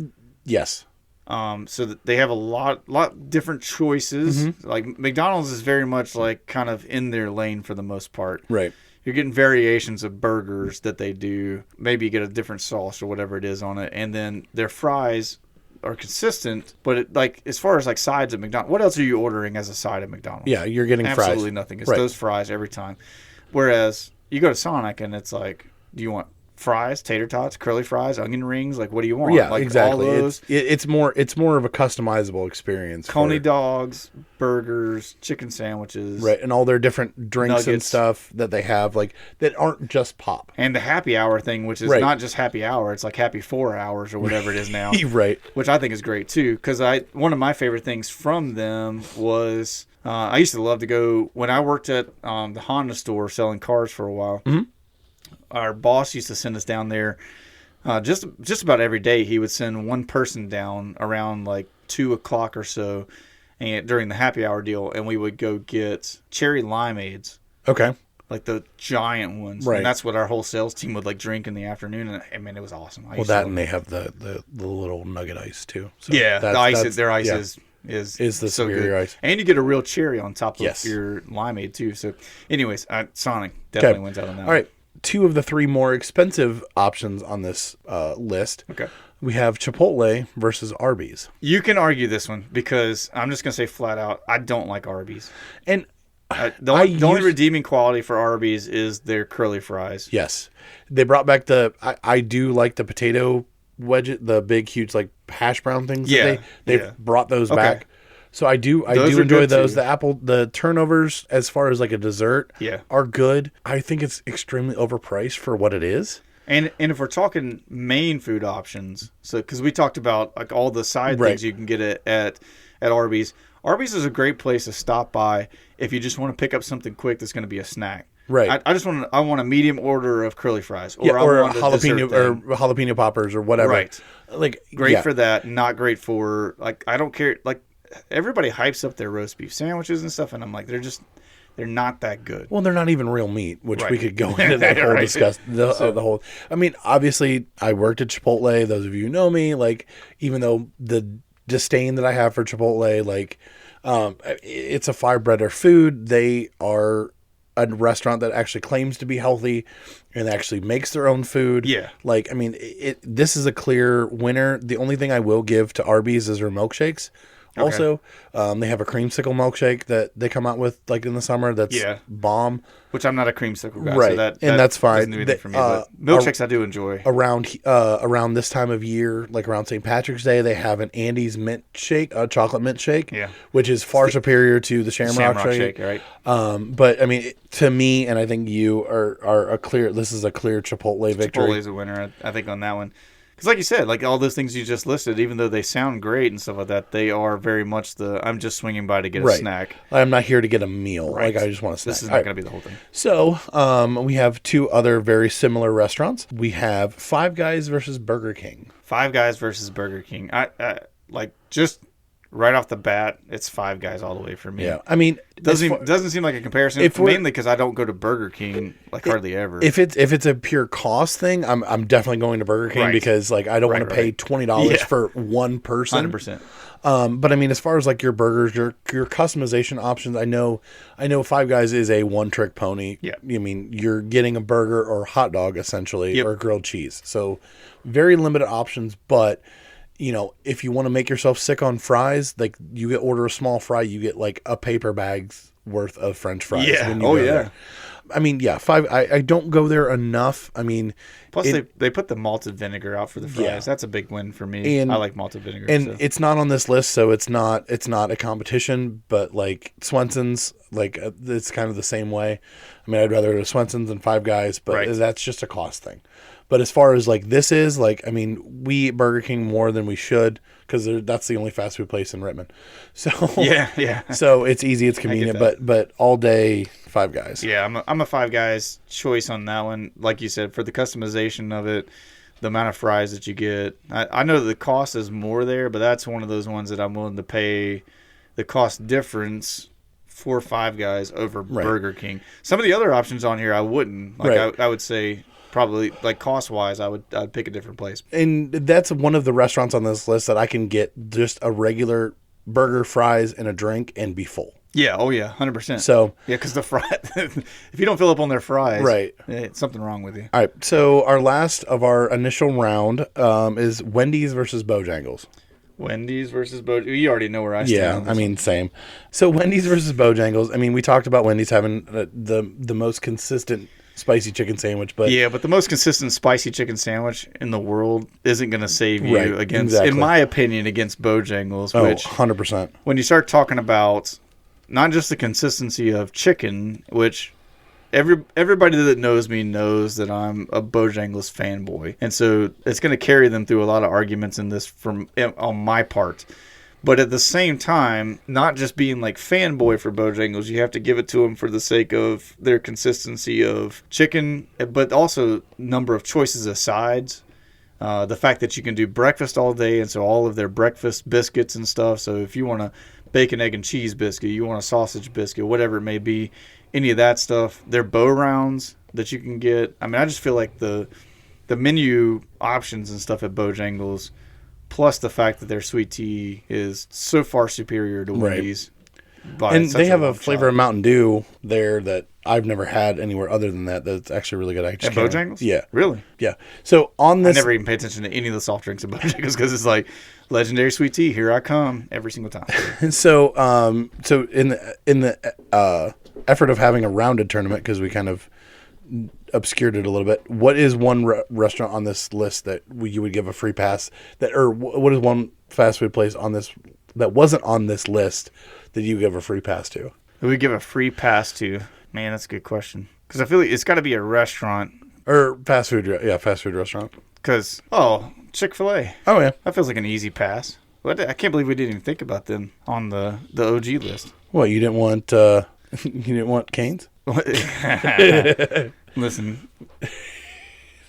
Yes. So that they have a lot different choices. Like McDonald's is very much like kind of in their lane for the most part. Right. You're getting variations of burgers that they do. Maybe you get a different sauce or whatever it is on it, and then their fries are consistent. But as far as like sides at McDonald's, what else are you ordering as a side at McDonald's? Yeah, you're getting fries. Absolutely nothing. It's those fries every time. Whereas you go to Sonic and it's like, do you want fries, tater tots, curly fries, onion rings? Like, what do you want? Yeah, like, exactly. All those. It's more of a customizable experience. Coney dogs, burgers, chicken sandwiches. Right, and all their different drinks and Nuggets. stuff that they have, like that aren't just pop. And the happy hour thing, which is Right. not just happy hour, it's like happy 4 hours or whatever it is now. Right. Which I think is great too, because one of my favorite things from them was I used to love to go when I worked at the Honda store selling cars for a while. Mm-hmm. Our boss used to send us down there just about every day. He would send one person down around like 2:00 or so, and during the happy hour deal, and we would go get cherry limeades. Okay. Like the giant ones, Right. And that's what our whole sales team would like drink in the afternoon. And I mean, it was awesome. Well, that and they have the little nugget ice too. So yeah, that's- the ice, that's- their ice yeah. is the so superior good. ice. And you get a real cherry on top of Yes. your limeade too. So, anyways, Sonic definitely wins out on that. All right, 2 of the 3 more expensive options on this list. Okay. We have Chipotle versus Arby's, You can argue this one because I'm just gonna say flat out, I don't like Arby's. and The only redeeming quality for Arby's is their curly fries. yes, they brought back I do like the potato wedge, the big huge like hash brown things. Yeah, that they've yeah. brought those Okay. back. So I do Those are enjoy good, those. too. The turnovers as far as like a dessert Yeah. are good. I think it's extremely overpriced for what it is. And if we're talking main food options, so because we talked about like all the side Right. things you can get at Arby's. Arby's is a great place to stop by if you just want to pick up something quick that's going to be a snack. Right. I want a medium order of curly fries, or Yeah, or I want a dessert jalapeno poppers or whatever. Right. Like Great for that, not great for like I don't care. Like everybody hypes up their roast beef sandwiches and stuff, and I'm like they're not that good. Well, they're not even real meat, which we Right. could go into that whole Right. discuss the whole. I mean, obviously, I worked at Chipotle. Those of you who know me, like, even though the disdain that I have for Chipotle, like, it's a firebreader food. They are a restaurant that actually claims to be healthy and actually makes their own food. Yeah. Like, I mean, this is a clear winner. The only thing I will give to Arby's is their milkshakes. Also, they have a creamsicle milkshake that they come out with like in the summer. That's bomb. Which I'm not a creamsicle guy, Right, so that that's fine. doesn't do anything for me. But milkshakes I do enjoy. Around this time of year, like around St. Patrick's Day, they have an Andy's mint shake, a chocolate mint shake, which is far superior to the Shamrock shake. Right? But I mean, to me, and I think you are a clear. This is a clear Chipotle victory. Chipotle's a winner, I think, on that one. Because like you said, like all those things you just listed, even though they sound great and stuff like that, they are very much I'm just swinging by to get a snack. I'm not here to get a meal. Right. Like I just want a snack. This is not going to be the whole thing. So we have two other very similar restaurants. We have Five Guys versus Burger King. Five Guys versus Burger King. I like just right off the bat, it's Five Guys all the way for me. Yeah, I mean, doesn't seem like a comparison. Mainly because I don't go to Burger King like hardly ever. If it's a pure cost thing, I'm definitely going to Burger King because like I don't want to pay $20 for one person. 100%. But I mean, as far as like your burgers, your customization options, I know Five Guys is a one trick pony. Yeah, I mean, you're getting a burger or a hot dog essentially, or grilled cheese. So very limited options, but. You know, if you want to make yourself sick on fries, like you order a small fry, you get like a paper bag's worth of French fries. Yeah. When you go there. I mean, yeah, I don't go there enough. I mean, plus they put the malted vinegar out for the fries. Yeah. That's a big win for me. I like malted vinegar. And it's not on this list, so it's not a competition. But like Swenson's, like it's kind of the same way. I mean, I'd rather go to Swenson's than Five Guys, but that's just a cost thing. But as far as like this is, like, I mean, we eat Burger King more than we should because that's the only fast food place in Rittman. So yeah. So it's easy, it's convenient, but all day Five Guys. Yeah, I'm a Five Guys choice on that one. Like you said, for the customization of it, the amount of fries that you get. I know that the cost is more there, but that's one of those ones that I'm willing to pay the cost difference for Five Guys over Burger King. Some of the other options on here I wouldn't. Like I would say. Probably like cost wise, I'd pick a different place. And that's one of the restaurants on this list that I can get just a regular burger, fries, and a drink and be full. Yeah. Oh yeah. 100%. So yeah, because the fry, if you don't fill up on their fries, it's something wrong with you. All right. So our last of our initial round is Wendy's versus Bojangles. Wendy's versus Bojangles. You already know where I stand. Yeah, I mean, same. So Wendy's versus Bojangles. I mean, we talked about Wendy's having the most consistent spicy chicken sandwich, but the most consistent spicy chicken sandwich in the world isn't going to save you against, in my opinion, against Bojangles. Which 100%. When you start talking about not just the consistency of chicken, which everybody that knows me knows that I'm a Bojangles fanboy, and so it's going to carry them through a lot of arguments in this on my part. But at the same time, not just being like fanboy for Bojangles, you have to give it to them for the sake of their consistency of chicken, but also number of choices of sides. The fact that you can do breakfast all day, and so all of their breakfast biscuits and stuff. So if you want a bacon, egg, and cheese biscuit, you want a sausage biscuit, whatever it may be, any of that stuff. Their bow rounds that you can get. I mean, I just feel like the menu options and stuff at Bojangles, plus the fact that their sweet tea is so far superior to Wendy's. And they have a flavor of Mountain Dew there that I've never had anywhere other than that. That's actually really good. At Bojangles? Yeah. Really? Yeah. So on this... I never even pay attention to any of the soft drinks at Bojangles because it's like legendary sweet tea. Here I come every single time. So in the effort of having a rounded tournament, because we kind of obscured it a little bit, what is one restaurant on this list that you would give a free pass, or what is one fast food place on this that wasn't on this list that you give a free pass to? Who would give a free pass to? Man, that's a good question. Because I feel like it's got to be a restaurant. Or fast food restaurant. Because, Chick-fil-A. Oh, yeah. That feels like an easy pass. I can't believe we didn't even think about them on the OG list. What, you didn't want Cane's? Listen,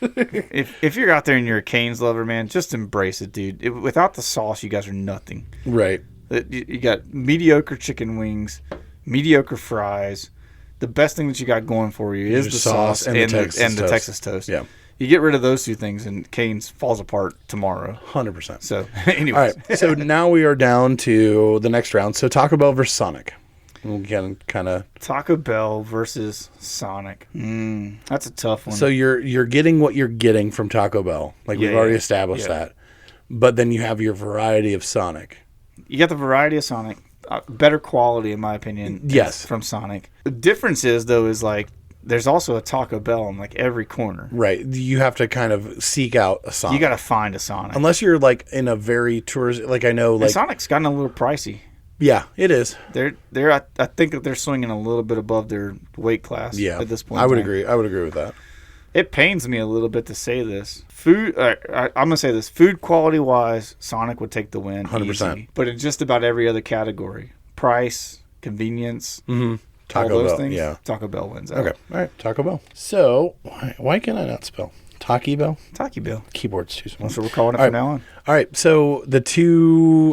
if you're out there and you're a Cane's lover, man, just embrace it, dude. Without the sauce, you guys are nothing. Right. You got mediocre chicken wings, mediocre fries. The best thing that you got going for you is the sauce and the Texas toast. Yeah. You get rid of those two things, and Cane's falls apart tomorrow. 100%. So, anyways. All right. So now we are down to the next round. So Taco Bell versus Sonic. Again, kind of Taco Bell versus Sonic. That's a tough one. So you're getting what you're getting from Taco Bell. Like we've already established that. But then you have your variety of Sonic. You got the variety of Sonic. Better quality, in my opinion. Yes. From Sonic. The difference is, though, is like there's also a Taco Bell in like every corner. Right. You have to kind of seek out a Sonic. You got to find a Sonic. Unless you're like in a very tourist, like I know, like and Sonic's gotten a little pricey. Yeah, it is. They're I think that they're swinging a little bit above their weight class. Yeah, at this point. I would agree. I would agree with that. It pains me a little bit to say this. I'm gonna say this. Food quality wise, Sonic would take the win. 100%. But in just about every other category, price, convenience, Taco all those Bell, things, yeah. Taco Bell wins out. Okay, all right, Taco Bell. So why can I not spell Taco Bell? Taco Bell. Keyboard's too small. So we're calling it All from now on. All right, so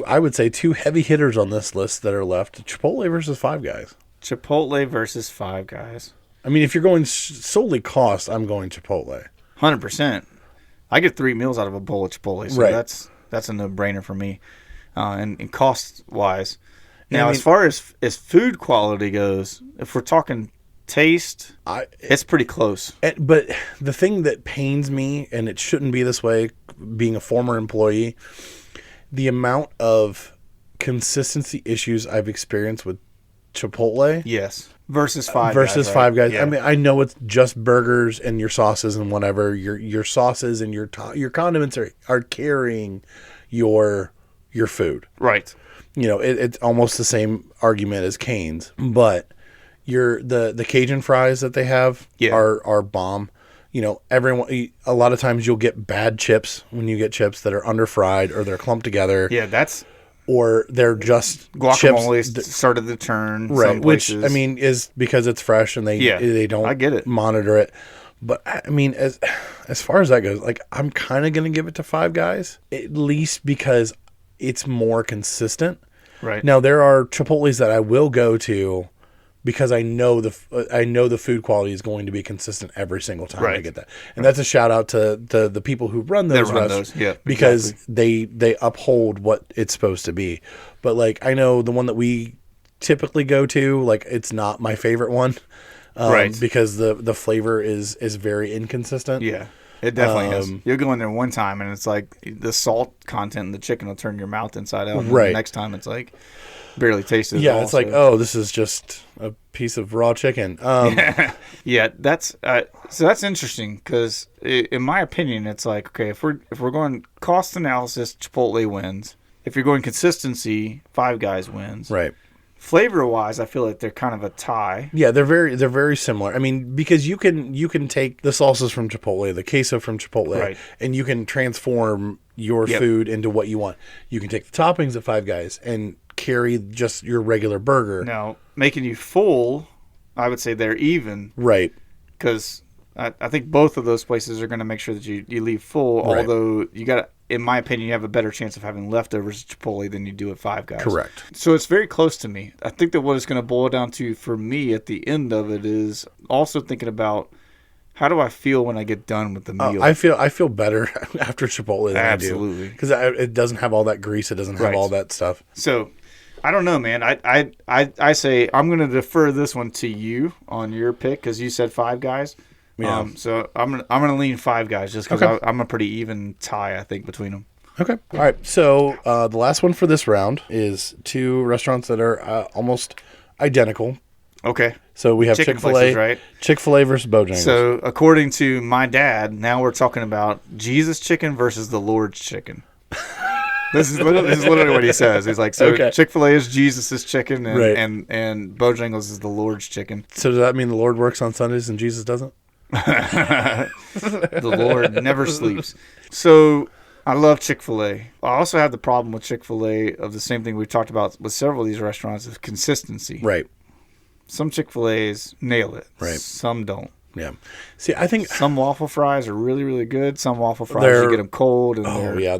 I would say two heavy hitters on this list that are left: Chipotle versus Five Guys. Chipotle versus Five Guys. I mean, if you're going solely cost, I'm going Chipotle. 100%. I get 3 meals out of a bowl of Chipotle, so Right. that's a no-brainer for me. And cost-wise. Now, as far as food quality goes, if we're talking taste, it's pretty close. But the thing that pains me, and it shouldn't be this way, being a former employee, the amount of consistency issues I've experienced with Chipotle. Yes. Versus Five Guys. Yeah. I mean, I know it's just burgers and your sauces and whatever. Your sauces and your condiments are carrying your food. Right. You know, it's almost the same argument as Cane's, but the Cajun fries that they have are bomb. You know, a lot of times you'll get bad chips when you get chips that are underfried or they're clumped together. Yeah, or they're just guacamole chips started to turn, right? Which I mean is because it's fresh and they don't I get it. monitor it. But I mean, as far as that goes, like I'm kind of gonna give it to Five Guys, at least because it's more consistent. Right. Now there are Chipotles that I will go to because I know the food quality is going to be consistent every single time I get that. And that's a shout out to the people who run those restaurants because they uphold what it's supposed to be. But like I know the one that we typically go to, like it's not my favorite one. Right. Because the flavor is very inconsistent. Yeah. It definitely is. You'll go in there one time and it's like the salt content in the chicken will turn your mouth inside out. And right. The next time it's like barely tasted. Yeah, it's like, oh, this is just a piece of raw chicken. Yeah, that's so that's interesting because in my opinion, it's like, okay, if we're going cost analysis, Chipotle wins. If you're going consistency, Five Guys wins. Right. Flavor wise, I feel like they're kind of a tie. Yeah, they're very similar. I mean, because you can take the salsas from Chipotle, the queso from Chipotle, right. And you can transform your food into what you want. You can take the toppings at Five Guys and carry just your regular burger. Now, making you full, I would say they're even. Right. Because I think both of those places are going to make sure that you leave full, right. Although you got to, in my opinion, you have a better chance of having leftovers at Chipotle than you do at Five Guys. Correct. So it's very close to me. I think that what it's going to boil down to for me at the end of it is also thinking about how do I feel when I get done with the meal. I feel better after Chipotle than Absolutely. I do. Because it doesn't have all that grease. It doesn't have all that stuff. So I don't know, man. I say I'm going to defer this one to you on your pick because you said Five Guys. Yeah. So I'm gonna lean Five Guys just because I'm a pretty even tie, I think, between them. Okay. All right. So the last one for this round is two restaurants that are almost identical. Okay. So we have Chicken Chick-fil-A, places, right? Chick-fil-A versus Bojangles. So according to my dad, now we're talking about Jesus Chicken versus the Lord's Chicken. This is literally what he says. He's like, so Chick-fil-A is Jesus's chicken, and, right. and Bojangles is the Lord's chicken. So does that mean the Lord works on Sundays and Jesus doesn't? The Lord never sleeps. So I love Chick-fil-A. I also have the problem with Chick-fil-A of the same thing we've talked about with several of these restaurants of consistency. Right. Some Chick-fil-A's nail it. Right. Some don't. Yeah. See, I think Some waffle fries are really, really good. Some waffle fries, They're- you get them cold. And oh they're, yeah,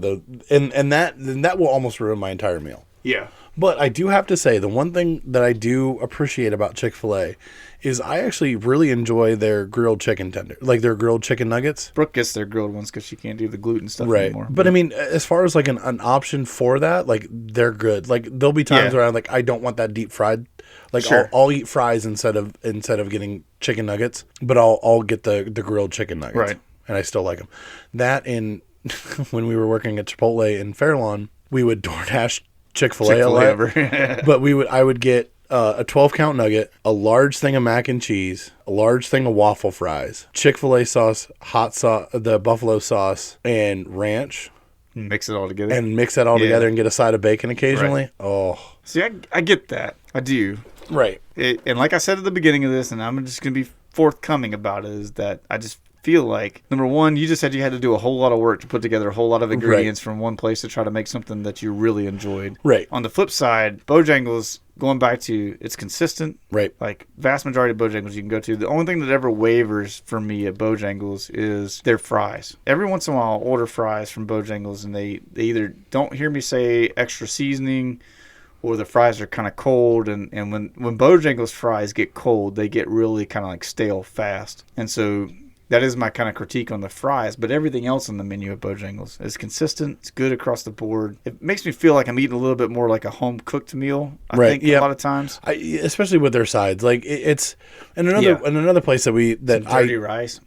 and that will almost ruin my entire meal. Yeah. But I do have to say, the one thing that I do appreciate about Chick-fil-A is I actually really enjoy their grilled chicken tender, like their grilled chicken nuggets. Brooke gets their grilled ones because she can't do the gluten stuff Right. anymore. But I mean, as far as like an option for that, like they're good. Like there'll be times Yeah. where I'm like, I don't want that deep fried. Like Sure. I'll eat fries instead of getting chicken nuggets, but I'll get the grilled chicken nuggets. Right. And I still like them. That and when we were working at Chipotle in Fairlawn, we would DoorDash Chick-fil-A a lot. over. But I would get a 12-count nugget, a large thing of mac and cheese, a large thing of waffle fries, Chick-fil-A sauce, hot sauce, the buffalo sauce, and ranch, Mix it all together. and mix that all Yeah. together and get a side of bacon occasionally. Right. Oh, See, I get that. I do. right. And like I said at the beginning of this, and I'm just going to be forthcoming about it, is that I just feel like, number one, you just said you had to do a whole lot of work to put together a whole lot of ingredients from one place to try to make something that you really enjoyed. Right. On the flip side, Bojangles, going back to, it's consistent. Right. Like, vast majority of Bojangles you can go to. The only thing that ever wavers for me at Bojangles is their fries. Every once in a while, I'll order fries from Bojangles, and they either don't hear me say extra seasoning, or the fries are kind of cold. And when Bojangles fries get cold, they get really kind of like stale fast. And so that is my kind of critique on the fries, but everything else on the menu at Bojangles is consistent. It's good across the board. It makes me feel like I'm eating a little bit more like a home-cooked meal, I Right, think, yeah. a lot of times. Especially with their sides, like it's and another place that Dirty rice.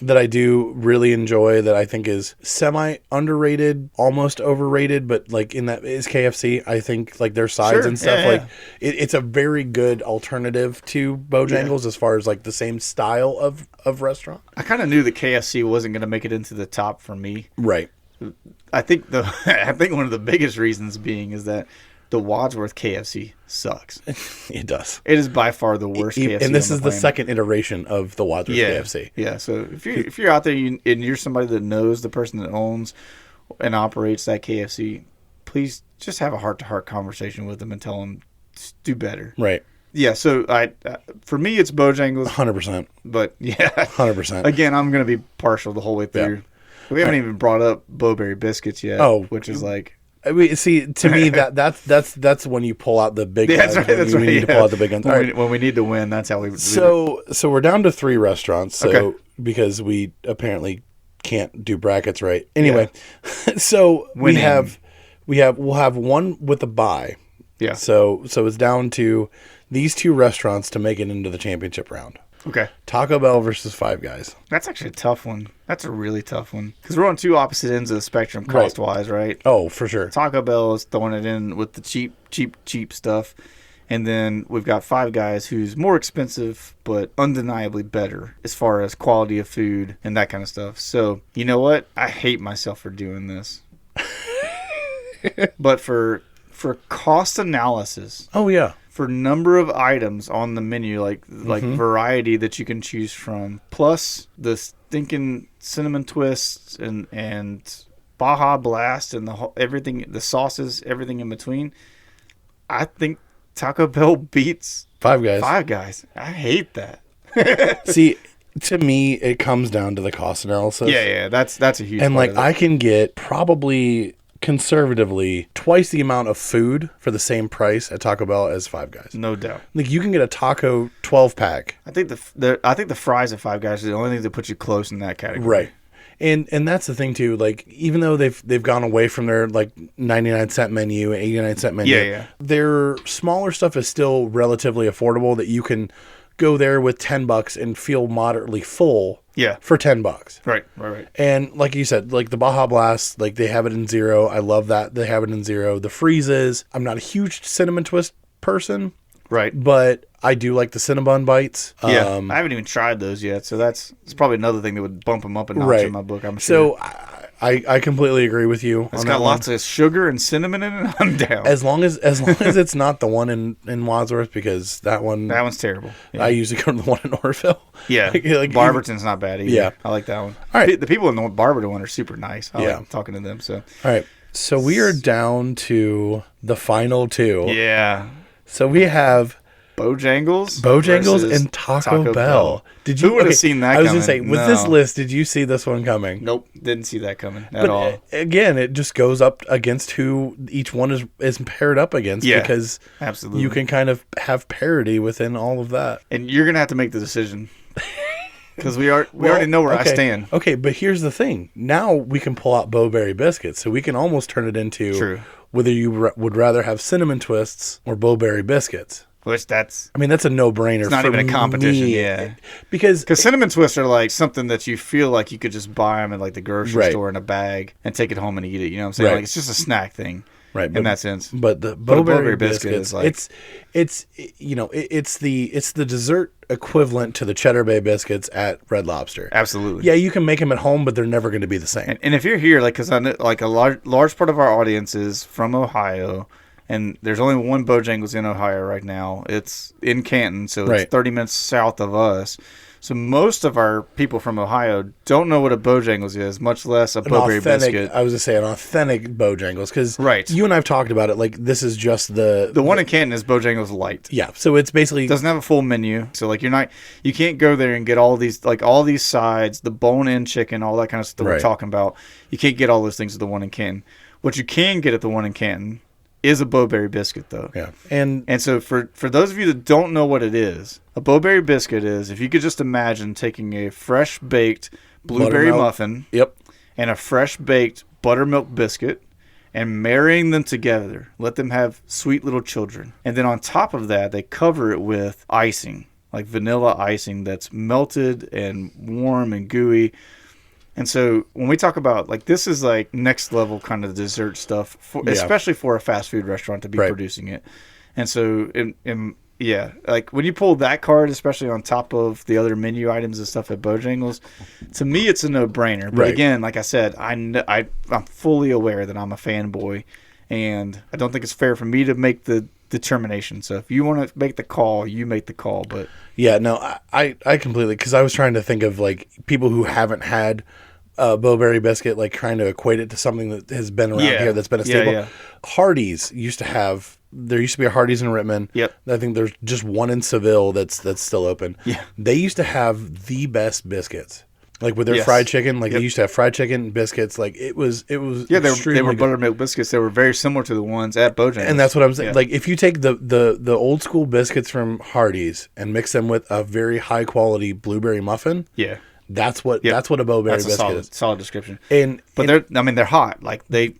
that I do really enjoy, that I think is semi underrated, almost overrated, but like in that is KFC. I think like their sides Sure, and stuff, yeah, like yeah. it's a very good alternative to Bojangles as far as like the same style of restaurant. I kind of knew that KFC wasn't going to make it into the top for me. Right. I think one of the biggest reasons being is that the Wadsworth KFC sucks. It does. It is by far the worst KFC. And this on is the planet. second iteration of the Wadsworth Yeah, KFC. yeah. So if you're out there and you're somebody that knows the person that owns and operates that KFC, please just have a heart-to-heart conversation with them and tell them do better. Right. Yeah. So for me, it's Bojangles, 100%. but yeah, 100%. Again, I'm going to be partial the whole way through. Yeah. We haven't even brought up Bowberry biscuits yet. Oh. Which is like. I mean, see, to me that's when you pull out the big guns. That's right. That's when right. you need to pull out the big guns. All right. When we need to win, that's how we. So we're down to 3 restaurants. So Okay. because we apparently can't do brackets right. Anyway, so we'll have one with a bye. Yeah. So it's down to these 2 restaurants to make it into the championship round. Okay. Taco Bell versus Five Guys. That's actually a tough one. That's a really tough one because we're on 2 opposite ends of the spectrum cost wise, right? Oh, for sure. Taco Bell is throwing it in with the cheap stuff. And then we've got Five Guys, who's more expensive, but undeniably better as far as quality of food and that kind of stuff. So, you know what? I hate myself for doing this. But for cost analysis, Oh, yeah. for number of items on the menu, like variety that you can choose from, plus the stinking cinnamon twists and Baja Blast and everything, the sauces, everything in between, I think Taco Bell beats Five Guys. Five Guys. I hate that. See, to me, it comes down to the cost analysis. Yeah, that's a huge. And part like of it. I can get probably conservatively twice the amount of food for the same price at Taco Bell as Five Guys. no doubt. Like you can get a taco 12-pack. I think the fries at Five Guys are the only thing that puts you close in that category. Right. And that's the thing too, like even though they've gone away from their like 99-cent menu, 89-cent menu. Yeah. Their smaller stuff is still relatively affordable that you can go there with $10 and feel moderately full. Yeah. For $10. Right. And like you said, like the Baja Blast, like they have it in 0. I love that they have it in 0. The freezes, I'm not a huge cinnamon twist person, Right. but I do like the Cinnabon bites. Yeah, I haven't even tried those yet, so it's probably another thing that would bump them up a notch right in my book. I'm sure. So I completely agree with you. It's on got that lots one. of sugar and cinnamon in it. I'm down. As long as it's not the one in Wadsworth, because that one's terrible. Yeah. I usually go to the one in Orville. Yeah, like Barberton's not bad either. Yeah. I like that one. All right. The people in the Barberton one are super nice. I Yeah. like talking to them. So All right. So we are down to the final 2. yeah, So we have Bojangles Bojangles and Taco Bell. Did you? Who would have seen that I was coming? gonna say, with this list, did you see this one coming? Nope, didn't see that coming at all. Again, it just goes up against who each one is paired up against, because absolutely, you can kind of have parity within all of that. And you're gonna have to make the decision because we already know where I stand. Okay, but here's the thing: now we can pull out Bo-Berry biscuits, so we can almost turn it into whether you would rather have cinnamon twists or Bo-Berry biscuits. Which that's a no-brainer. It's not for even a competition, me, because cinnamon twists are like something that you feel like you could just buy them at like the grocery store in a bag and take it home and eat it. You know what I'm saying? Like it's just a snack thing, right? In that sense. But the Bo-Berry biscuit is like it's the dessert equivalent to the Cheddar Bay biscuits at Red Lobster. Absolutely. Yeah, you can make them at home, but they're never going to be the same. And if you're here, like, because I know, like a large part of our audience is from Ohio. And there's only one Bojangles in Ohio right now. It's in Canton, so it's 30 minutes south of us. So most of our people from Ohio don't know what a Bojangles is, much less a Bo-Berry biscuit. I was going to say an authentic Bojangles, because you and I have talked about it. Like, this is just the one in Canton is Bojangles Light. Yeah, so it's basically it doesn't have a full menu. So like you can't go there and get all these sides, the bone-in chicken, all that kind of stuff that we're talking about. You can't get all those things at the one in Canton. What you can get at the one in Canton is a Bo-Berry biscuit, though. Yeah. And so for those of you that don't know what it is, a Bo-Berry biscuit is, if you could just imagine taking a fresh baked blueberry muffin and a fresh baked buttermilk biscuit and marrying them together, let them have sweet little children. And then on top of that, they cover it with icing, like vanilla icing that's melted and warm and gooey. And so when we talk about, like, this is like next level kind of dessert stuff, especially for a fast food restaurant to be producing it. And so, like when you pull that card, especially on top of the other menu items and stuff at Bojangles, to me it's a no-brainer. But again, like I said, I'm fully aware that I'm a fanboy, and I don't think it's fair for me to make the determination. So if you want to make the call, you make the call. But yeah, no, I completely, because I was trying to think of like people who haven't had Bo-Berry biscuit, like trying to equate it to something that has been around here that's been a staple. Hardee's used to be a Hardee's in Rittman. I think there's just one in Seville that's still open. They used to have the best biscuits. Like with their fried chicken, like they used to have fried chicken biscuits. Like it was they were buttermilk biscuits. They were very similar to the ones at Bojangles. And that's what I'm saying. Like if you take the old school biscuits from Hardee's and mix them with a very high quality blueberry muffin, that's what a Bo-Berry biscuit is. Solid description. But they're hot. Like they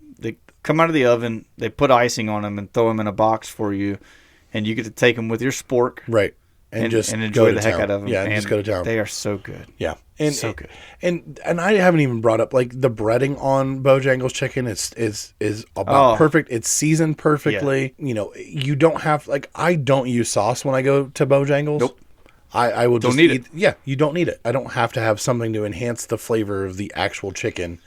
come out of the oven, they put icing on them and throw them in a box for you, and you get to take them with your spork, and enjoy the heck out of them. Yeah, and just go to town. They are so good. Yeah. So good. And I haven't even brought up, like, the breading on Bojangles chicken is about perfect. It's seasoned perfectly. You know, you don't have, like, I don't use sauce when I go to Bojangles. Nope. I will just eat it. Yeah, you don't need it. I don't have to have something to enhance the flavor of the actual chicken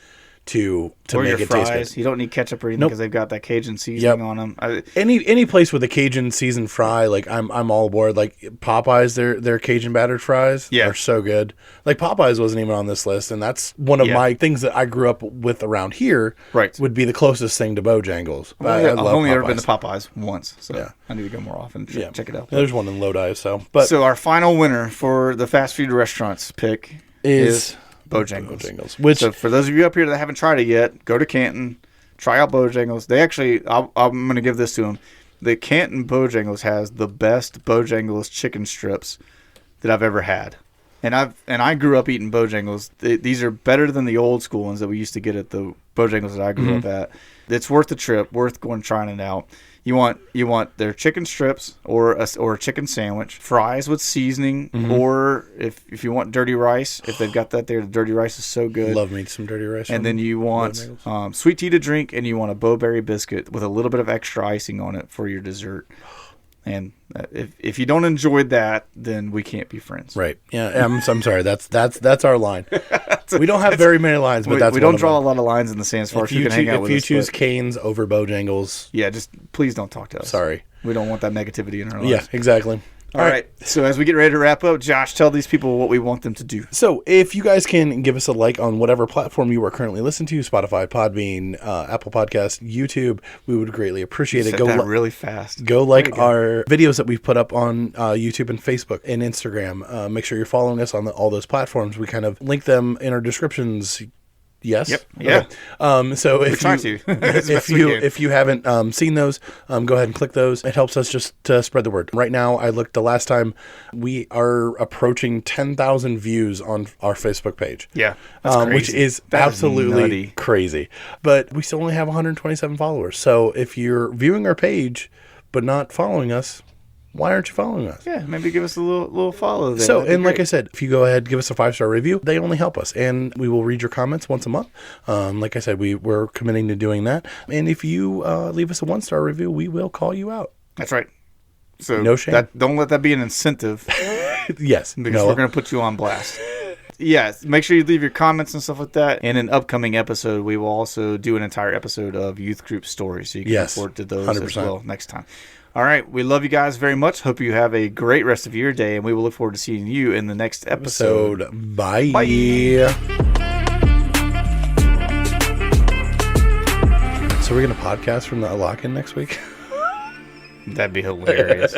to or make your it fries. taste good. You don't need ketchup or anything because they've got that Cajun seasoning on them. Any place with a Cajun seasoned fry, like I'm all aboard. Like Popeyes, their Cajun battered fries are so good. Like Popeyes wasn't even on this list, and that's one of my things that I grew up with around here. Would be the closest thing to Bojangles. I've only ever been to Popeyes once, so I need to go more often. Check it out. There's one in Lodi, so our final winner for the fast food restaurants pick is Bojangles. So for those of you up here that haven't tried it yet, go to Canton, try out Bojangles. They actually, I'm going to give this to them. The Canton Bojangles has the best Bojangles chicken strips that I've ever had. And I grew up eating Bojangles. These are better than the old school ones that we used to get at the Bojangles that I grew up at. It's worth the trip, worth going trying it out. You want their chicken strips or a chicken sandwich, fries with seasoning, or if you want dirty rice, if they've got that there, the dirty rice is so good. Love me some dirty rice. And then you want sweet tea to drink, and you want a Bo-Berry biscuit with a little bit of extra icing on it for your dessert. And if you don't enjoy that, then we can't be friends. Right. Yeah. I'm sorry. That's our line. We don't have very many lines, but we don't draw a lot of lines in the sand as far as you can hang out with us. If you choose Cane's over Bojangles, just please don't talk to us. Sorry. We don't want that negativity in our lives. Yeah, exactly. All right. So as we get ready to wrap up, Josh, tell these people what we want them to do. So if you guys can give us a like on whatever platform you are currently listening to, Spotify, Podbean, Apple Podcasts, YouTube, we would greatly appreciate it. Said that really fast. Go like our videos that we've put up on YouTube and Facebook and Instagram. Make sure you're following us on all those platforms. We kind of link them in our descriptions. Yes. Yep. Yeah. Okay. So if if you haven't seen those, go ahead and click those. It helps us just to spread the word. Right now, I looked the last time, we are approaching 10,000 views on our Facebook page. Yeah. That's crazy. Which is absolutely crazy. But we still only have 127 followers. So if you're viewing our page but not following us, why aren't you following us? Yeah, maybe give us a little follow there. So, and like I said, if you go ahead, give us a 5-star review, they only help us. And we will read your comments once a month. Like I said, we're committing to doing that. And if you leave us a 1-star review, we will call you out. That's right. So no shame. Don't let that be an incentive. Yes. Because we're going to put you on blast. Yeah, make sure you leave your comments and stuff like that. In an upcoming episode, we will also do an entire episode of youth group stories. So you can look forward to those 100%. As well next time. All right. We love you guys very much. Hope you have a great rest of your day, and we will look forward to seeing you in the next episode. Bye. Bye. So we're going to podcast from the lock-in next week? That'd be hilarious.